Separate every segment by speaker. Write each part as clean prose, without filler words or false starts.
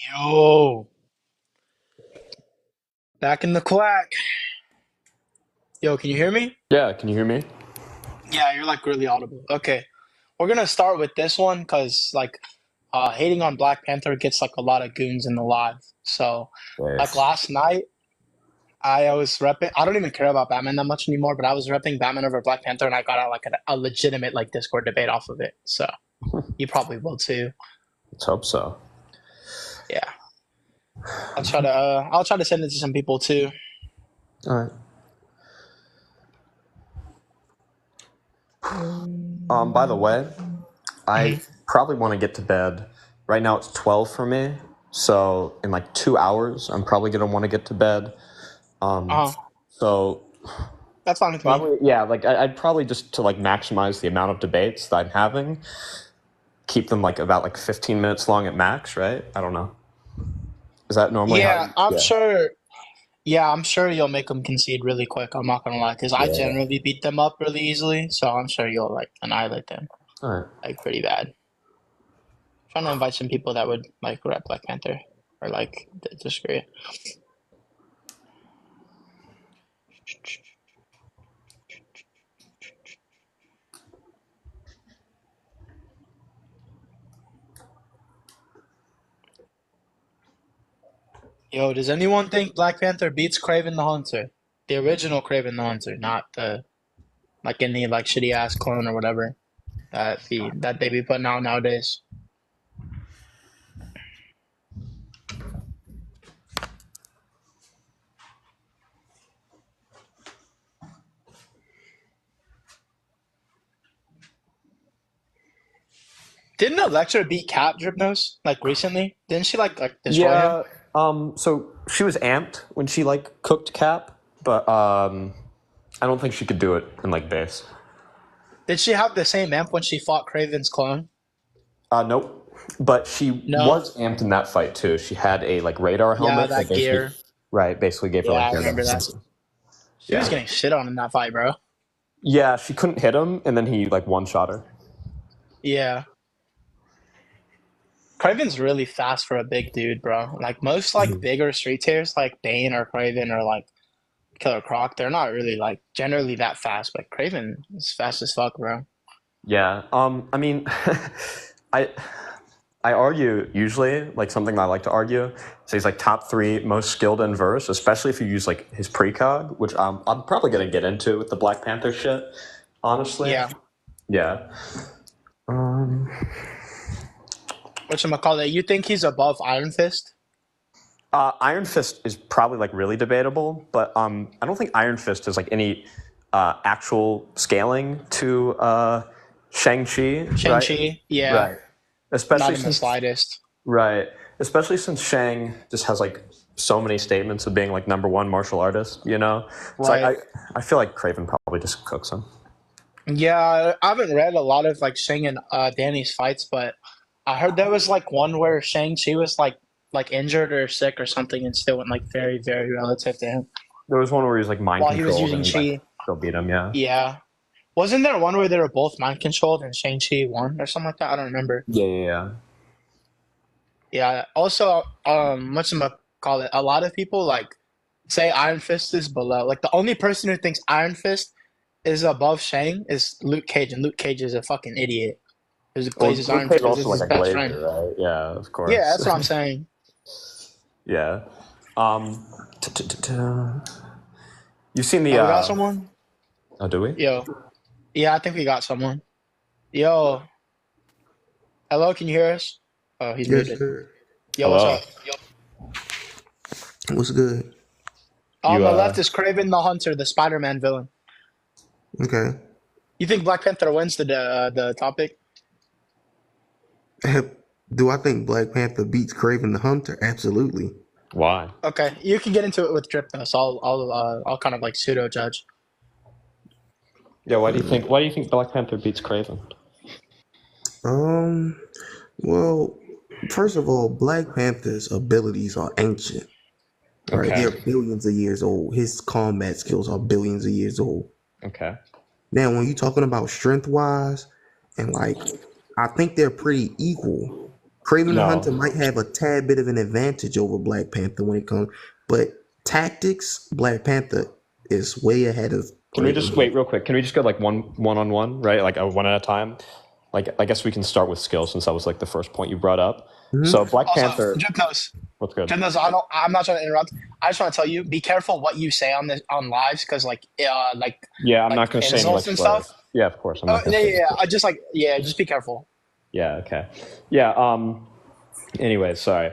Speaker 1: Yo, back in the quack. Yo, can you hear me?
Speaker 2: Yeah, can you hear me?
Speaker 1: Yeah, you're like really audible. Okay, we're gonna start with this one because hating on Black Panther gets like a lot of goons in the live. So, like
Speaker 2: Yes.
Speaker 1: last night, I was repping. I don't even care about Batman that much anymore, but I was repping Batman over Black Panther, and I got out like a legitimate like Discord debate off of it. So you probably will too.
Speaker 2: Let's hope so.
Speaker 1: Yeah, I'll try to send it to some people too.
Speaker 2: All right. By the way, I
Speaker 1: Mhm.
Speaker 2: probably want to get to bed. Right now it's 12 for me, so in like 2 hours, I'm probably gonna want to get to bed. Um,
Speaker 1: Uh-huh.
Speaker 2: so
Speaker 1: That's fine with me.
Speaker 2: probably yeah, like I'd probably just to like maximize the amount of debates that I'm having, keep them like about like 15 minutes long at max, right? I don't know. Is that normally how
Speaker 1: Yeah,
Speaker 2: you?
Speaker 1: I'm
Speaker 2: Yeah.
Speaker 1: sure. Yeah, I'm sure you'll make them concede really quick. I'm not gonna lie, because I
Speaker 2: Yeah.
Speaker 1: generally beat them up really easily, so I'm sure you'll like annihilate them
Speaker 2: All right.
Speaker 1: like pretty bad. Trying to invite some people that would like rep Black Panther or like disagree. Yo, does anyone think Black Panther beats Kraven the Hunter? The original Kraven the Hunter, not the like any like shitty ass clone or whatever that they be putting out nowadays. Didn't Elektra beat Cap Drip-Nos like recently? Didn't she like destroy him?
Speaker 2: Yeah. So she was amped when she like cooked Cap, but I don't think she could do it in like base.
Speaker 1: Did she have the same amp when she fought Kraven's clone?
Speaker 2: Nope. But she
Speaker 1: No.
Speaker 2: was amped in that fight too. She had a like radar
Speaker 1: Yeah,
Speaker 2: helmet that
Speaker 1: that
Speaker 2: basically,
Speaker 1: gear.
Speaker 2: right, basically gave her
Speaker 1: Yeah,
Speaker 2: like
Speaker 1: I
Speaker 2: air
Speaker 1: remember that.
Speaker 2: defense.
Speaker 1: She was
Speaker 2: Yeah.
Speaker 1: getting shit on in that fight, bro.
Speaker 2: Yeah, she couldn't hit him, and then he like one shot her.
Speaker 1: Yeah. Kraven's really fast for a big dude, bro. Like most like
Speaker 2: Mhm.
Speaker 1: bigger street tiers like Bane or Kraven or like Killer Croc, they're not really like generally that fast, but Kraven is fast as fuck, bro.
Speaker 2: Yeah. I mean, I I argue usually like something I like to argue. So he's like top three most skilled in verse, especially if you use like his precog, which I'm probably gonna get into with the Black Panther shit. Honestly,
Speaker 1: Yeah.
Speaker 2: yeah. Um,
Speaker 1: Whatchamacallit, you think he's above Iron Fist?
Speaker 2: Iron Fist is probably like really debatable, but I don't think Iron Fist has like any actual scaling to Shang-Chi, right?
Speaker 1: Shang-Chi? Yeah.
Speaker 2: Right.
Speaker 1: Not
Speaker 2: Especially
Speaker 1: in the
Speaker 2: since
Speaker 1: slightest.
Speaker 2: right, especially since Shang just has like so many statements of being like number one martial artist, you know. So
Speaker 1: Right.
Speaker 2: I feel like Craven probably just cooks him.
Speaker 1: Yeah, I haven't read a lot of like Shang and Danny's fights, but I heard there was like one where Shang-Chi was like injured or sick or something and still went like very, very relative to him
Speaker 2: There was one where he was like mind
Speaker 1: while he was
Speaker 2: controlled and
Speaker 1: using
Speaker 2: he like
Speaker 1: Chi.
Speaker 2: still beat him. Yeah.
Speaker 1: Yeah. Wasn't there one where they were both mind controlled and Shang-Chi won or something like that? I don't remember.
Speaker 2: Yeah, yeah, yeah.
Speaker 1: Yeah. Also, call it? A lot of people like say Iron Fist is below. Like the only person who thinks Iron Fist is above Shang is Luke Cage, and Luke Cage is a fucking idiot. Who plays
Speaker 2: Well,
Speaker 1: his
Speaker 2: Luke
Speaker 1: Iron
Speaker 2: Cage
Speaker 1: Fist
Speaker 2: also
Speaker 1: as
Speaker 2: like
Speaker 1: his
Speaker 2: a
Speaker 1: best friend.
Speaker 2: glazier, right? Yeah, of
Speaker 1: Yeah,
Speaker 2: course.
Speaker 1: that's what I'm saying.
Speaker 2: Yeah. Um, you've seen the
Speaker 1: Oh, we got someone?
Speaker 2: oh, do we?
Speaker 1: Yo. Yeah, I think we got someone. Yo. Hello, can you hear us? Oh, he's
Speaker 3: Yes,
Speaker 1: muted.
Speaker 3: sir.
Speaker 1: Yo, what's
Speaker 2: Hello.
Speaker 1: up?
Speaker 3: What's good?
Speaker 1: On
Speaker 2: You
Speaker 1: the left is Kraven the Hunter, the Spider-Man villain.
Speaker 3: Okay.
Speaker 1: You think Black Panther wins the topic?
Speaker 3: Do I think Black Panther beats Craven the Hunter? Absolutely.
Speaker 2: why?
Speaker 1: Okay, you can get into it with Drip-Nos. I'll kind of like pseudo judge.
Speaker 2: Yeah, why do you think Black Panther beats Craven?
Speaker 3: Um. Well, first of all, Black Panther's abilities are ancient. All right,
Speaker 2: Okay.
Speaker 3: they're billions of years old. His combat skills are billions of years old.
Speaker 2: Okay.
Speaker 3: Now, when you're talking about strength wise, and like, I think they're pretty equal. Kraven the
Speaker 2: No.
Speaker 3: Hunter might have a tad bit of an advantage over Black Panther when it comes, but tactics, Black Panther is way ahead of
Speaker 2: Can we
Speaker 3: Kraven
Speaker 2: just
Speaker 3: the
Speaker 2: wait
Speaker 3: Hunter.
Speaker 2: real quick? Can we just go like one on one, right? Like a one at a time. Like I guess we can start with skill since that was like the first point you brought up. So
Speaker 3: Hmm.
Speaker 2: Black
Speaker 1: Also,
Speaker 2: Panther,
Speaker 1: Drip-Nos.
Speaker 2: what's good?
Speaker 1: Drip-Nos, I'm not trying to interrupt. I just want to tell you, be careful what you say on this on lives, because
Speaker 2: Yeah, I'm not
Speaker 1: like
Speaker 2: going to say any like
Speaker 1: insults and
Speaker 2: slurs.
Speaker 1: stuff.
Speaker 2: Yeah, of course, I'm
Speaker 1: Oh
Speaker 2: not going
Speaker 1: yeah,
Speaker 2: to say
Speaker 1: yeah,
Speaker 2: any
Speaker 1: yeah.
Speaker 2: slurs.
Speaker 1: Just be careful.
Speaker 2: Yeah, okay. Yeah. Anyway, sorry.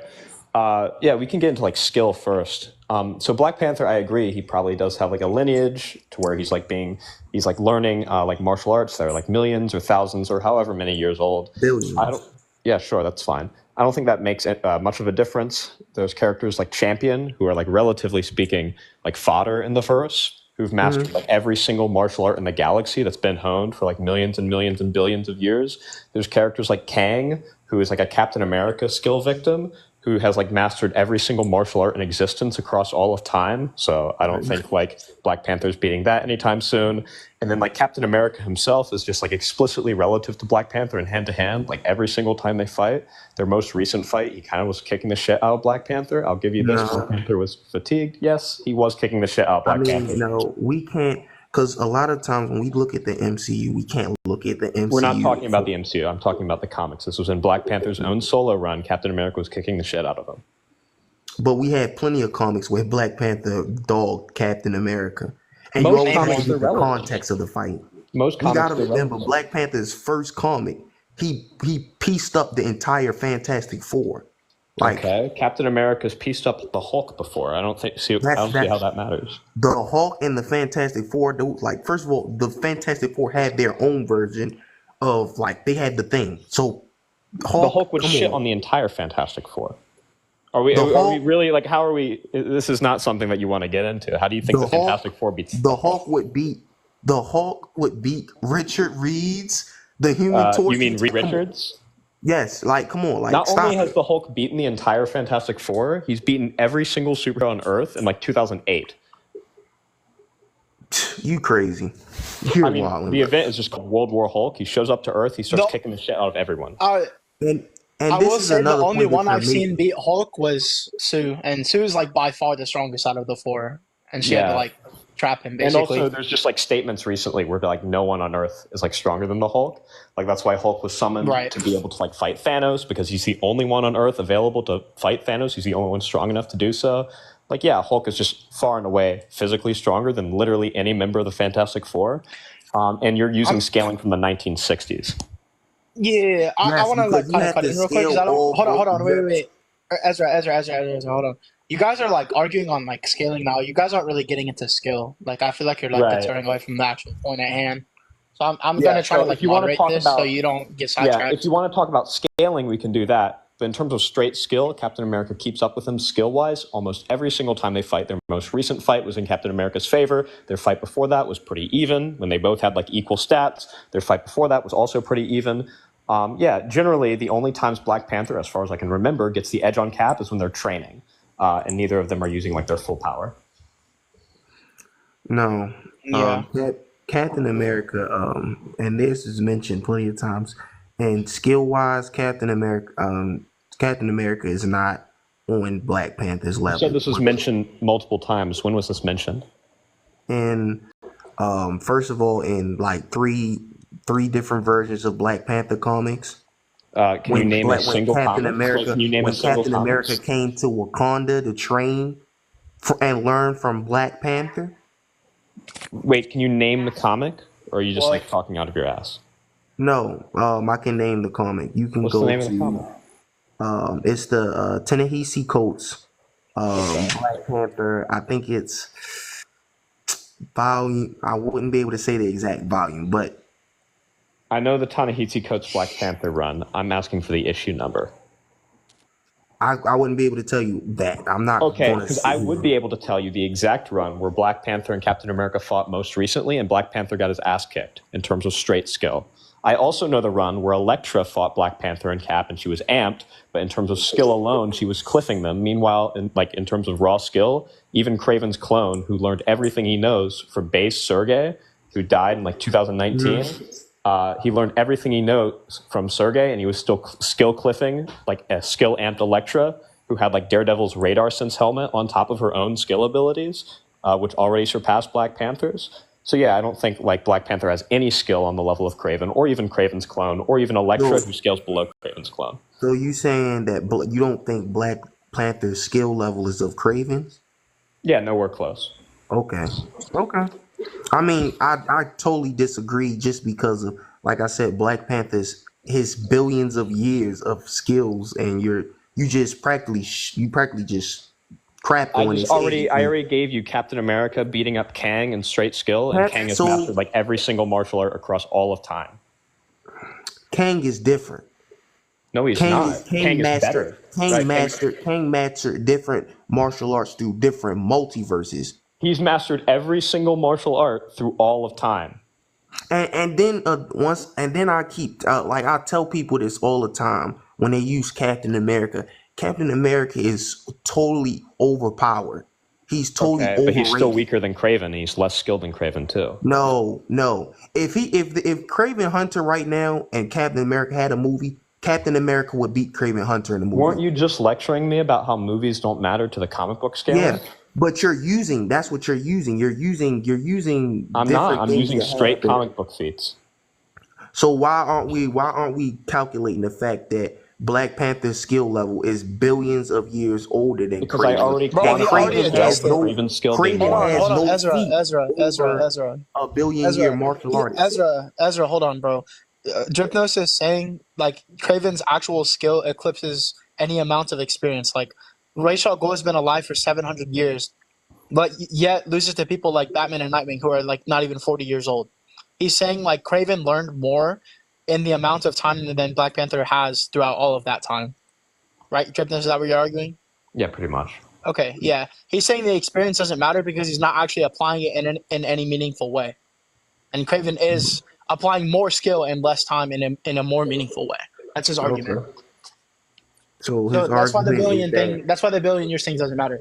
Speaker 2: Yeah, we can get into like skill first. So Black Panther, I agree. He probably does have like a lineage to where he's like learning like martial arts that are like millions or thousands or however many years old. I don't.
Speaker 3: Billions.
Speaker 2: Yeah, sure, that's fine. I don't think that makes much of a difference. There's characters like Champion who are like relatively speaking like fodder in the verse, who've mastered
Speaker 3: Hmm.
Speaker 2: like every single martial art in the galaxy that's been honed for like millions and millions and billions of years. There's characters like Kang, who is like a Captain America skill victim, who has like mastered every single martial art in existence across all of time. So I don't think like Black Panther's beating that anytime soon. And then like Captain America himself is just like explicitly relative to Black Panther in hand to hand. Like every single time they fight, their most recent fight, he kind of was kicking the shit out of Black Panther. I'll give you this: Black
Speaker 3: No,
Speaker 2: Panther was fatigued. Yes, he was kicking the shit out of
Speaker 3: I
Speaker 2: Black
Speaker 3: mean,
Speaker 2: Panther.
Speaker 3: no, we can't, because a lot of times when we look at the MCU, we can't look at the
Speaker 2: We're not
Speaker 3: MCU.
Speaker 2: talking about the MCU. I'm talking about the comics. This was in Black Panther's own solo run. Captain America was kicking the shit out of him.
Speaker 3: But we have plenty of comics where Black Panther dogged Captain America. And you
Speaker 2: Most
Speaker 3: always
Speaker 1: Name
Speaker 3: have to
Speaker 2: comics,
Speaker 1: one.
Speaker 2: they're
Speaker 3: get the
Speaker 2: relevant.
Speaker 3: context of the fight.
Speaker 2: Most
Speaker 3: We
Speaker 2: comics,
Speaker 3: gotta
Speaker 2: they're
Speaker 3: remember
Speaker 2: relevant.
Speaker 3: Black Panther's first comic, he pieced up the entire Fantastic Four. Like
Speaker 2: Okay, Captain America's pieced up the Hulk before. I don't
Speaker 3: that's
Speaker 2: see how
Speaker 3: that
Speaker 2: that matters.
Speaker 3: the Hulk and the Fantastic Four, like first of all, the Fantastic Four had their own version of like they had the thing. So
Speaker 2: The Hulk
Speaker 3: Hulk,
Speaker 2: would
Speaker 3: come
Speaker 2: shit
Speaker 3: on.
Speaker 2: on the entire Fantastic Four.
Speaker 3: The
Speaker 2: Are we
Speaker 3: Hulk
Speaker 2: really like? How are we? This is not something that you want to get into. How do you think
Speaker 3: the
Speaker 2: the Fantastic
Speaker 3: Hulk
Speaker 2: Four beats the
Speaker 3: the
Speaker 2: Hulk?
Speaker 3: Hulk would beat the Hulk would beat Richard Reed's the Human
Speaker 2: You
Speaker 3: Torch.
Speaker 2: mean Reed
Speaker 3: Come on.
Speaker 2: Richards?
Speaker 3: Yes, like come on,
Speaker 2: Not
Speaker 3: like
Speaker 2: only
Speaker 3: stop
Speaker 2: has
Speaker 3: it.
Speaker 2: the Hulk beaten the entire Fantastic Four, he's beaten every single superhero on Earth in like 2008.
Speaker 3: You crazy.
Speaker 2: I
Speaker 3: You're
Speaker 2: mean,
Speaker 3: wilding,
Speaker 2: the
Speaker 3: bro.
Speaker 2: event is just called World War Hulk. He shows up to Earth. He starts
Speaker 1: The
Speaker 2: kicking the shit out of everyone.
Speaker 1: uh,
Speaker 3: And
Speaker 1: I
Speaker 3: and this
Speaker 1: will
Speaker 3: is
Speaker 1: say the
Speaker 3: another
Speaker 1: only
Speaker 3: point that
Speaker 1: one
Speaker 3: you're
Speaker 1: I've seen
Speaker 3: making.
Speaker 1: beat Hulk was Sue, and Sue's like by far the strongest out of the four, and she had to
Speaker 2: Yeah.
Speaker 1: like trap him
Speaker 2: And also,
Speaker 1: basically.
Speaker 2: there's just like statements recently where like no one on Earth is like stronger than the Hulk. Like that's why Hulk was summoned
Speaker 1: Right.
Speaker 2: to be able to like fight Thanos because he's the only one on Earth available to fight Thanos. He's the only one strong enough to do so. Like yeah, Hulk is just far and away physically stronger than literally any member of the Fantastic Four. And you're using
Speaker 1: I'm
Speaker 2: scaling from the 1960s.
Speaker 1: Yeah, I
Speaker 3: Yes,
Speaker 1: want to like
Speaker 3: because you
Speaker 1: kind of
Speaker 3: have
Speaker 1: cut
Speaker 3: to
Speaker 1: in real quick because
Speaker 3: scale
Speaker 1: I don't.
Speaker 3: all
Speaker 1: Hold on,
Speaker 3: both
Speaker 1: wait. Ezra, hold on. You guys are like arguing on like scaling now. You guys aren't really getting into skill. Like I feel like you're like
Speaker 2: Right.
Speaker 1: deterring away from the actual point at hand. So I'm
Speaker 2: Yeah.
Speaker 1: gonna try to
Speaker 2: So
Speaker 1: like
Speaker 2: if you want to
Speaker 1: moderate
Speaker 2: talk
Speaker 1: this so
Speaker 2: about
Speaker 1: you don't get
Speaker 2: Yeah, if
Speaker 1: sidetracked.
Speaker 2: you want to talk about scaling, we can do that. But in terms of straight skill, Captain America keeps up with him skill-wise almost every single time they fight. Their most recent fight was in Captain America's favor. Their fight before that was pretty even when they both had like equal stats. Their fight before that was also pretty even. Yeah, generally the only times Black Panther, as far as I can remember, gets the edge on Cap is when they're training, and neither of them are using like their full power.
Speaker 3: No,
Speaker 1: Yeah.
Speaker 3: Captain America, and this is mentioned plenty of times. And skill wise, Captain America is not on Black Panther's
Speaker 2: You said
Speaker 3: level.
Speaker 2: this was mentioned multiple times. When was this mentioned?
Speaker 3: And first of all, in like three different versions of Black Panther comics.
Speaker 2: Can you name a single comic? Like, can you name a
Speaker 3: When
Speaker 2: single
Speaker 3: Captain
Speaker 2: comic?
Speaker 3: America came to Wakanda to train and learn from Black Panther.
Speaker 2: Wait, can you name the comic, or are you just
Speaker 1: Well,
Speaker 2: like talking out of your ass?
Speaker 3: No, I can name the comic. You can
Speaker 2: What's the
Speaker 3: go
Speaker 2: name of the
Speaker 3: to
Speaker 2: comic?
Speaker 3: it's the Ta-Nehisi Coates Black Panther. I think it's volume. I wouldn't be able to say the exact volume, but
Speaker 2: I know the Ta-Nehisi Coates Black Panther run. I'm asking for the issue number.
Speaker 3: I wouldn't be able to tell you that. I'm not
Speaker 2: Okay,
Speaker 3: going to
Speaker 2: because
Speaker 3: say
Speaker 2: I would be able to tell you the exact run where Black Panther and Captain America fought most recently, and Black Panther got his ass kicked in terms of straight skill. I also know the run where Elektra fought Black Panther and Cap, and she was amped, but in terms of skill alone, she was cliffing them. Meanwhile, in terms of raw skill, even Kraven's clone, who learned everything he knows from base Sergei, who died in like 2019, He learned everything he knows from Sergey, and he was still skill cliffing like a skill amped Elektra, who had like Daredevil's radar sense helmet on top of her own skill abilities, which already surpassed Black Panther's. So yeah, I don't think like Black Panther has any skill on the level of Kraven, or even Kraven's clone, or even Elektra, who scales below Kraven's clone.
Speaker 3: So you saying that you don't think Black Panther's skill level is of Kraven's?
Speaker 2: Yeah, nowhere close.
Speaker 3: Okay. I mean, I totally disagree just because of, like I said, Black Panther's his billions of years of skills, and you practically just crap on his head.
Speaker 2: I already gave you Captain America beating up Kang in straight skill, and Kang has mastered like every single martial art across all of time.
Speaker 3: Kang is different.
Speaker 2: No, he's not. Kang is better.
Speaker 3: Kang mastered different martial arts through different multiverses.
Speaker 2: He's mastered every single martial art through all of time.
Speaker 3: And then I keep I tell people this all the time when they use Captain America. Captain America is totally overpowered. He's totally overrated.
Speaker 2: But he's still weaker than Kraven. He's less skilled than Kraven too.
Speaker 3: No. If Kraven Hunter right now and Captain America had a movie, Captain America would beat Kraven Hunter in the movie.
Speaker 2: Weren't you just lecturing me about how movies don't matter to the comic book scale?
Speaker 3: Yeah, but that's what you're using. You're using.
Speaker 2: I'm not. I'm using straight comic book feats.
Speaker 3: So why aren't we calculating the fact that Black Panther's skill level is billions of years older than
Speaker 2: because
Speaker 3: Kraven?
Speaker 2: I already
Speaker 1: addressed it.
Speaker 2: Kraven's skill.
Speaker 1: Hold on, Ezra.
Speaker 3: A billion-year martial artist.
Speaker 1: Ezra, hold on, bro. Drip-Nos is saying like Kraven's actual skill eclipses any amount of experience. Like Ra's al Ghul has been alive for 700 years, but yet loses to people like Batman and Nightwing who are like not even 40 years old. He's saying like Kraven learned more in the amount of time than Black Panther has throughout all of that time. Right, Drip-Nos, is that what you're arguing?
Speaker 2: Yeah, pretty much.
Speaker 1: Okay, yeah. He's saying the experience doesn't matter because he's not actually applying it in any meaningful way. And Kraven is applying more skill in less time in a more meaningful way. That's his argument.
Speaker 3: Okay. So
Speaker 1: that's why the billion thing. That's why the billion years thing doesn't matter.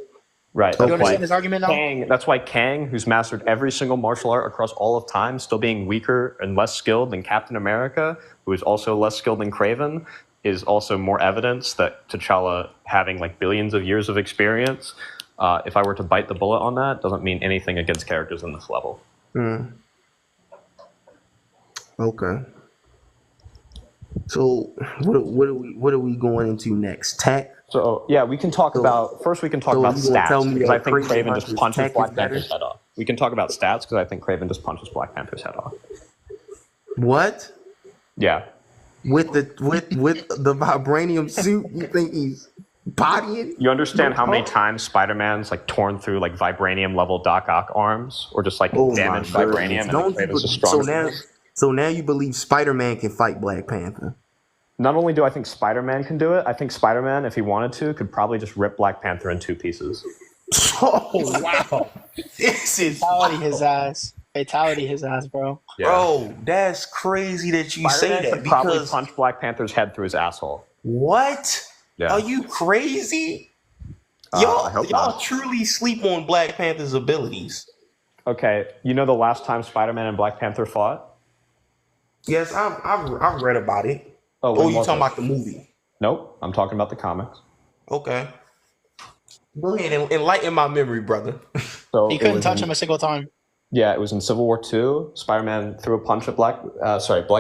Speaker 2: Right.
Speaker 1: You understand his argument now?
Speaker 2: That's why Kang, who's mastered every single martial art across all of time, still being weaker and less skilled than Captain America, who is also less skilled than Kraven, is also more evidence that T'Challa having like billions of years of experience, if I were to bite the bullet on that, doesn't mean anything against characters in this level.
Speaker 3: Okay. So what are we going into next? Tech?
Speaker 2: So yeah, we can talk about stats because I think Kraven just punches Black Panther's head off. We can talk about stats because I think Kraven just punches Black Panther's head off.
Speaker 3: What?
Speaker 2: Yeah.
Speaker 3: With the vibranium suit, you think he's bodying?
Speaker 2: You understand how many times Spider-Man's like torn through like vibranium level Doc Ock arms or just like damaged vibranium and Kraven's just stronger.
Speaker 3: So now you believe Spider-Man can fight Black Panther?
Speaker 2: Not only do I think Spider-Man can do it, I think Spider-Man, if he wanted to, could probably just rip Black Panther in 2 pieces.
Speaker 3: Oh, wow. This is
Speaker 1: Fatality his ass, bro.
Speaker 2: Yeah.
Speaker 3: Bro, that's crazy that you
Speaker 2: Spider-Man
Speaker 3: say that.
Speaker 2: Could probably punch Black Panther's head through his asshole.
Speaker 3: What?
Speaker 2: Yeah.
Speaker 3: Are you crazy?
Speaker 2: I hope
Speaker 3: y'all
Speaker 2: not.
Speaker 3: truly sleep on Black Panther's abilities.
Speaker 2: Okay, you know the last time Spider-Man and Black Panther fought?
Speaker 3: Yes, I've read about it.
Speaker 2: Oh,
Speaker 3: you talking about the movie?
Speaker 2: Nope, I'm talking about the comics.
Speaker 3: Okay. Go ahead and enlighten my memory, brother.
Speaker 2: So
Speaker 1: he couldn't touch him a single time.
Speaker 2: Yeah, it was in Civil War II. Spider-Man threw a punch at Black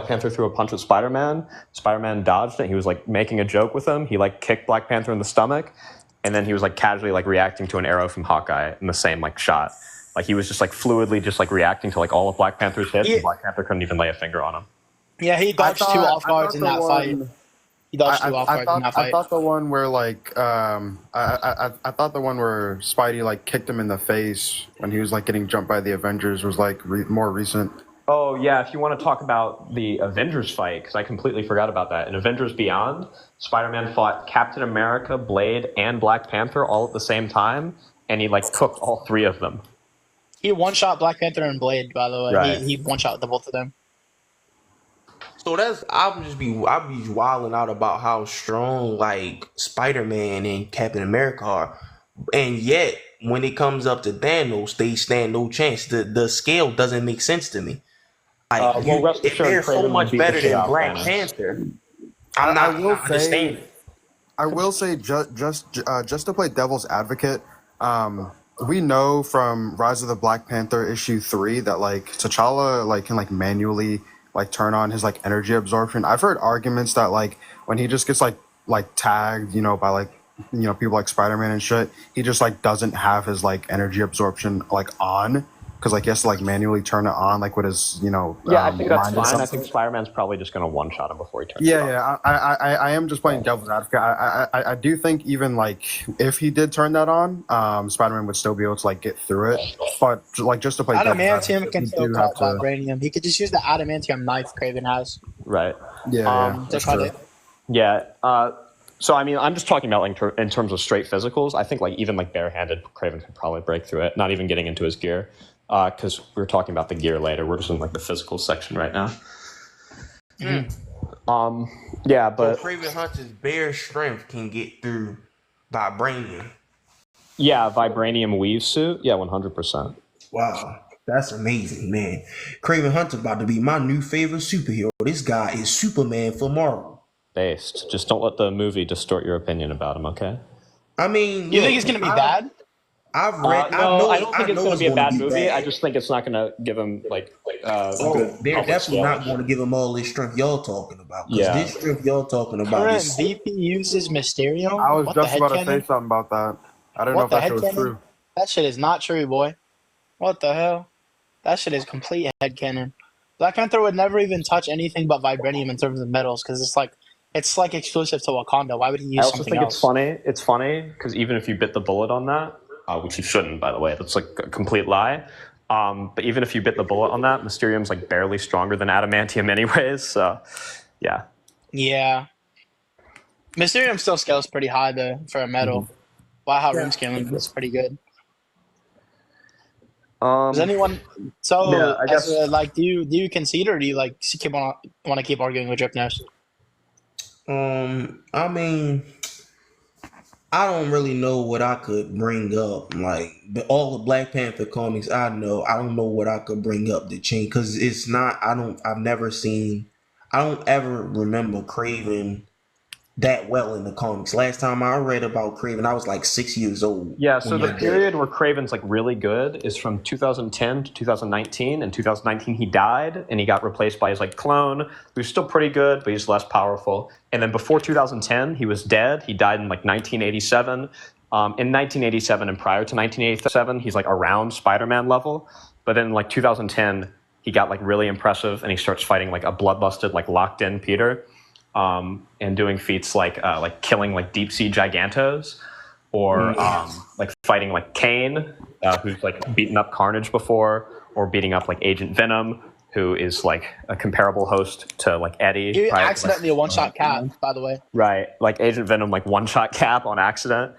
Speaker 2: Panther threw a punch at Spider-Man. Spider-Man dodged it. He was like making a joke with him. He like kicked Black Panther in the stomach, and then he was like casually like reacting to an arrow from Hawkeye in the same like shot. Like he was just like fluidly just like reacting to like all of Black Panther's hits, and Black Panther couldn't even lay a finger on him.
Speaker 1: Yeah, he dodged 2 off guards in that fight. He dodged 2 off guards in that fight.
Speaker 4: I thought the one where like I thought the one where Spidey like kicked him in the face when he was like getting jumped by the Avengers was like more recent.
Speaker 2: Oh yeah, if you want to talk about the Avengers fight, because I completely forgot about that. In Avengers Beyond, Spider-Man fought Captain America, Blade, and Black Panther all at the same time, and he like cooked all 3 of them.
Speaker 1: He one-shot Black Panther and Blade, by the way.
Speaker 2: Right.
Speaker 1: He one-shot the both of them.
Speaker 3: So I'll be wilding out about how strong like Spider-Man and Captain America are, and yet when it comes up to Thanos, they stand no chance. The scale doesn't make sense to me. Like
Speaker 2: Well, rest
Speaker 3: if
Speaker 2: assured,
Speaker 3: they're so
Speaker 2: Kraven would
Speaker 3: much
Speaker 2: beat the
Speaker 3: better
Speaker 2: shit
Speaker 3: than
Speaker 2: out of
Speaker 3: Black
Speaker 2: Thanos.
Speaker 3: Panther,
Speaker 4: I,
Speaker 3: I'm not
Speaker 4: I will
Speaker 3: understanding.
Speaker 4: say, just to play devil's advocate, we know from Rise of the Black Panther issue 3 that like T'Challa like can like manually like turn on his like energy absorption. I've heard arguments that like when he just gets like tagged, by like people like Spider-Man and shit, he just like doesn't have his like energy absorption like on because like he has to like manually turn it on like with his
Speaker 2: Yeah, I think that's
Speaker 4: mind or
Speaker 2: fine. I think
Speaker 4: something.
Speaker 2: Spider-Man's probably just going to one-shot him before he turns it on.
Speaker 4: Yeah. I am just playing devil's advocate. I do think even like if he did turn that on, Spider-Man would still be able to like get through it. But like just to play devil's
Speaker 1: Adamantium
Speaker 4: advocate,
Speaker 1: can
Speaker 4: we
Speaker 1: still
Speaker 4: do have
Speaker 1: cut
Speaker 4: to.
Speaker 1: vibranium. He could just use the adamantium knife Craven has
Speaker 2: Right.
Speaker 4: Yeah,
Speaker 1: to
Speaker 4: that's
Speaker 1: cut
Speaker 4: true.
Speaker 1: it.
Speaker 2: Yeah. So I mean, I'm just talking about like in terms of straight physicals. I think like even like barehanded, Craven could probably break through it. Not even getting into his gear, because we're talking about the gear later. We're just in like the physical section right now. Yeah,
Speaker 3: So
Speaker 2: but
Speaker 3: Craven Hunter's bare strength can get through vibranium.
Speaker 2: yeah, vibranium weave suit. Yeah, 100%.
Speaker 3: Wow, that's amazing, man. Craven Hunter about to be my new favorite superhero. This guy is Superman for Marvel.
Speaker 2: Based. Just don't let the movie distort your opinion about him. Okay.
Speaker 3: I mean,
Speaker 1: You
Speaker 3: look,
Speaker 1: think he's gonna be bad?
Speaker 3: I've read.
Speaker 2: No, I don't think it's going to be a bad
Speaker 3: be
Speaker 2: movie.
Speaker 3: bad.
Speaker 2: I just think it's not going to give him like good
Speaker 3: They're
Speaker 2: public
Speaker 3: definitely not
Speaker 2: scale.
Speaker 3: going to give him all this strength y'all talking about. Because
Speaker 2: Yeah.
Speaker 3: this strength y'all talking about
Speaker 1: Current
Speaker 3: is
Speaker 1: VP uses Mysterium.
Speaker 4: I was
Speaker 1: What the
Speaker 4: just about to
Speaker 1: headcanon?
Speaker 4: say something about that. I didn't know
Speaker 1: What
Speaker 4: if
Speaker 1: the
Speaker 4: that shit was
Speaker 1: headcanon?
Speaker 4: true.
Speaker 1: That shit is not true, boy. What the hell? That shit is complete headcanon. Black Panther would never even touch anything but vibranium in terms of metals because it's like exclusive to Wakanda. Why would he
Speaker 2: I
Speaker 1: use
Speaker 2: also
Speaker 1: something
Speaker 2: think
Speaker 1: else?
Speaker 2: it's funny. It's funny because even if you bit the bullet on that, which you shouldn't, by the way, that's like a complete lie. But even if you bit the bullet on that, Mysterium's like barely stronger than adamantium, anyways. So, yeah.
Speaker 1: Yeah. Mysterium still scales pretty high though for a metal. Wow, how rune scaling is pretty good. Does anyone? So,
Speaker 2: Yeah, I guess-
Speaker 1: do you concede or do you like want to keep arguing with Drip-Nos?
Speaker 3: I mean, I don't really know what I could bring up. Like all the Black Panther comics I know, I don't know what I could bring up to change because it's not. I've never seen. I don't ever remember Craven that well in the comics. Last time I read about Craven, I was like 6 years old.
Speaker 2: Yeah, so
Speaker 3: when
Speaker 2: the
Speaker 3: I did.
Speaker 2: period where Craven's like really good is from 2010 to 2019. In 2019, he died and he got replaced by his like clone, who's still pretty good, but he's less powerful. And then before 2010, he was dead. He died in like 1987. In 1987 and prior to 1987, he's like around Spider-Man level. But then like 2010, he got like really impressive and he starts fighting like a bloodlusted, like locked in Peter. And doing feats like killing like deep sea gigantos, or like fighting like Kane, who's like beaten up Carnage before, or beating up like Agent Venom, who is like a comparable host to like Eddie.
Speaker 1: You
Speaker 2: right?
Speaker 1: accidentally a one-shot cap, by the way.
Speaker 2: Right, like Agent Venom, like one-shot cap on accident.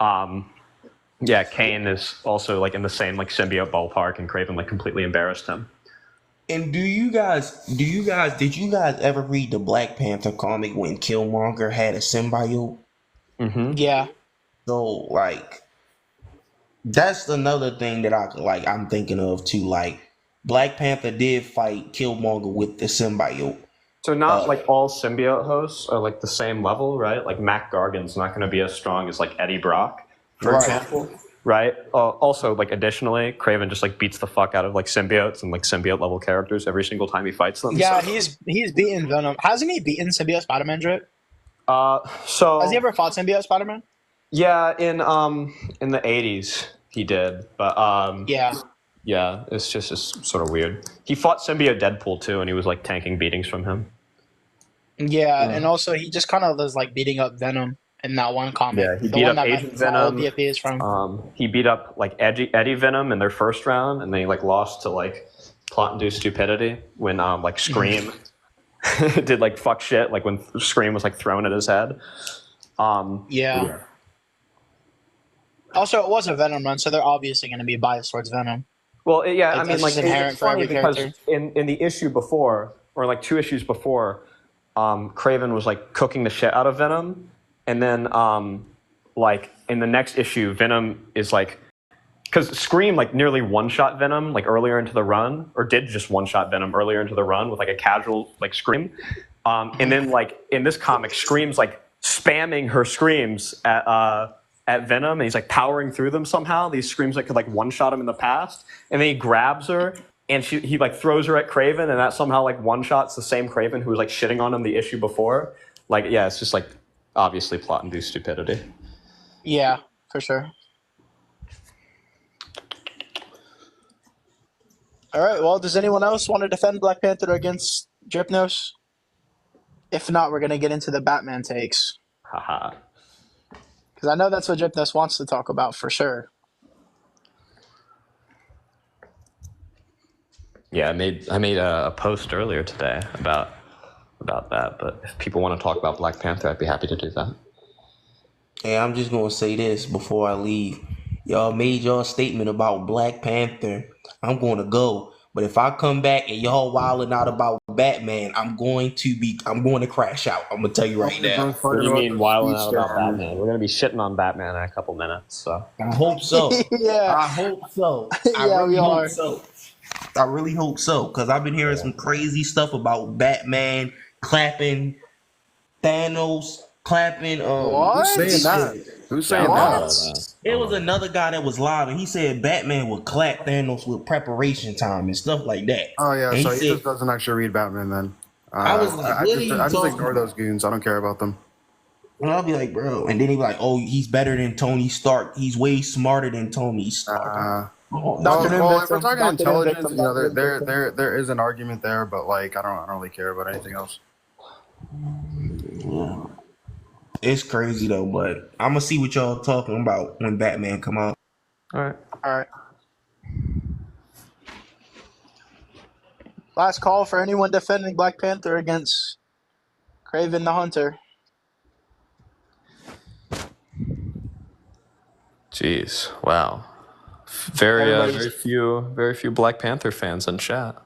Speaker 2: Yeah, Kane is also like in the same like symbiote ballpark, and Craven like completely embarrassed him.
Speaker 3: And did you guys ever read the Black Panther comic when Killmonger had a symbiote?
Speaker 1: Yeah.
Speaker 3: So like that's another thing that I'm thinking of too. Like Black Panther did fight Killmonger with the symbiote.
Speaker 2: So not like all symbiote hosts are like the same level, right? Like Mac Gargan's not going to be as strong as like Eddie Brock, for example. Right. Also, like additionally, Craven just like beats the fuck out of like symbiotes and like symbiote level characters every single time he fights them.
Speaker 1: Yeah,
Speaker 2: so.
Speaker 1: he's beaten Venom. Hasn't he beaten symbiote Spider-Man, Drip?
Speaker 2: So
Speaker 1: Has he ever fought symbiote Spider-Man?
Speaker 2: Yeah, in the 80s he did, but yeah, it's sort of weird. He fought symbiote Deadpool too, and he was like tanking beatings from him.
Speaker 1: Yeah, and also he just kind of was like beating up Venom in that one comic.
Speaker 2: Yeah, he
Speaker 1: the
Speaker 2: beat
Speaker 1: one
Speaker 2: up
Speaker 1: that
Speaker 2: Agent
Speaker 1: my old
Speaker 2: Venom.
Speaker 1: BFA is from.
Speaker 2: He beat up like Eddie Venom in their first round, and they like lost to like plot-induced stupidity when like Scream did like fuck shit, like when Scream was like thrown at his head.
Speaker 1: Yeah. Also, it was a Venom run, so they're obviously going to be biased towards Venom.
Speaker 2: Well, yeah, I mean,
Speaker 1: That's
Speaker 2: like
Speaker 1: just inherent
Speaker 2: it's
Speaker 1: for
Speaker 2: funny
Speaker 1: every
Speaker 2: because
Speaker 1: character.
Speaker 2: in the issue before, or like 2 issues before, Craven was like cooking the shit out of Venom, and then like in the next issue, Venom is like because Scream like nearly one-shot Venom like earlier into the run, or did just one-shot Venom earlier into the run with like a casual like scream, and then like in this comic, Scream's like spamming her screams at Venom, and he's like powering through them somehow. These screams that could like one-shot him in the past, and then he grabs her and he like throws her at Craven, and that somehow like one-shots the same Craven who was like shitting on him the issue before. Like, yeah, it's just like obviously plot-induced stupidity.
Speaker 1: Yeah, for sure. All right. Well, does anyone else want to defend Black Panther against Drip-Nos? If not, we're gonna get into the Batman takes
Speaker 2: Haha.
Speaker 1: because I know that's what Drip-Nos wants to talk about for sure.
Speaker 2: Yeah, I made a post earlier today about that, but if people want to talk about Black Panther, I'd be happy to do that.
Speaker 3: Hey, I'm just gonna say this before I leave. Y'all made y'all statement about Black Panther. I'm gonna go. But if I come back and y'all wilding out about Batman, I'm going to crash out. I'm gonna tell you right now.
Speaker 2: What do you mean wilding out about Batman? We're gonna be shitting on Batman in a couple minutes, so.
Speaker 3: I hope so.
Speaker 1: Yeah.
Speaker 3: I hope so.
Speaker 1: Yeah, we are.
Speaker 3: I really hope so, because I've been hearing some crazy stuff about Batman clapping Thanos, clapping.
Speaker 1: What?
Speaker 4: Who's saying that? Who's saying
Speaker 1: What?
Speaker 4: that?
Speaker 3: It was another guy that was live, and he said Batman would clap Thanos with preparation time and stuff like that.
Speaker 4: Oh yeah,
Speaker 3: And
Speaker 4: so
Speaker 3: he
Speaker 4: he
Speaker 3: said,
Speaker 4: just doesn't actually read Batman then.
Speaker 3: I was like, what are you
Speaker 4: I just
Speaker 3: talking
Speaker 4: ignore
Speaker 3: about?
Speaker 4: those goons. I don't care about them.
Speaker 3: And I'll be like, bro, and then he'd be like, oh, he's better than Tony Stark. He's way smarter than Tony Stark.
Speaker 1: Dr.
Speaker 4: Well,
Speaker 1: Doom
Speaker 4: if we're
Speaker 1: victim,
Speaker 4: talking
Speaker 1: Dr. Doom
Speaker 4: intelligence,
Speaker 1: victim,
Speaker 4: you know,
Speaker 1: Dr. Doom victim.
Speaker 4: there is an argument there, but like I don't really care about anything else.
Speaker 3: It's crazy though, but I'm gonna see what y'all talking about when Batman come out.
Speaker 2: All right.
Speaker 1: All right. Last call for anyone defending Black Panther against Kraven the Hunter.
Speaker 2: Jeez, wow. Very few Black Panther fans in chat.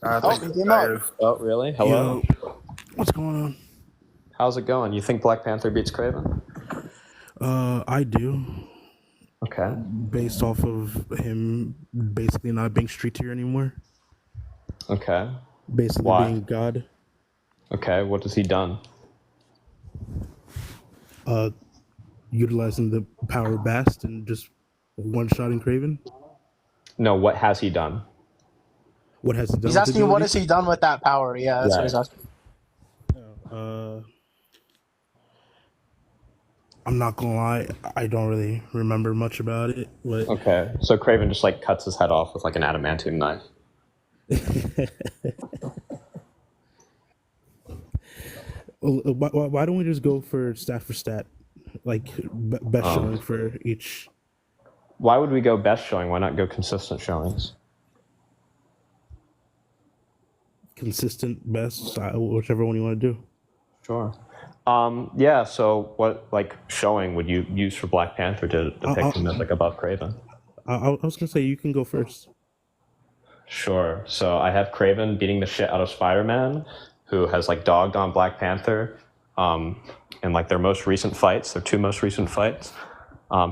Speaker 4: I
Speaker 1: Oh,
Speaker 4: think
Speaker 1: he came out.
Speaker 2: Oh, really? Hello.
Speaker 5: Yo, what's going on?
Speaker 2: How's it going? You think Black Panther beats Craven?
Speaker 5: I do,
Speaker 2: Okay.
Speaker 5: based off of him basically not being street tier anymore,
Speaker 2: Okay.
Speaker 5: basically
Speaker 2: Why?
Speaker 5: being God,
Speaker 2: Okay. What has he done?
Speaker 5: utilizing the power of Bast and just one-shotting Craven.
Speaker 2: No. What has he done?
Speaker 5: What has he done?
Speaker 1: He's
Speaker 5: with
Speaker 1: asking
Speaker 5: the
Speaker 1: what
Speaker 5: ability?
Speaker 1: has he done with that power. Yeah, that's what he's asking.
Speaker 5: I'm not gonna lie, I don't really remember much about it, but
Speaker 2: Okay. So Craven just like cuts his head off with like an adamantium knife.
Speaker 5: why don't we just go for stat, like best showing for each?
Speaker 2: Why would we go best showing? Why not go consistent showings?
Speaker 5: Consistent best, whichever one you want to do.
Speaker 2: Sure. Yeah. So what like showing would you use for Black Panther to depict him as like above Craven?
Speaker 5: I was gonna say you can go first.
Speaker 2: Sure. So I have Craven beating the shit out of Spider-Man, who has like dogged on Black Panther, in like their most recent fights, their two most recent fights,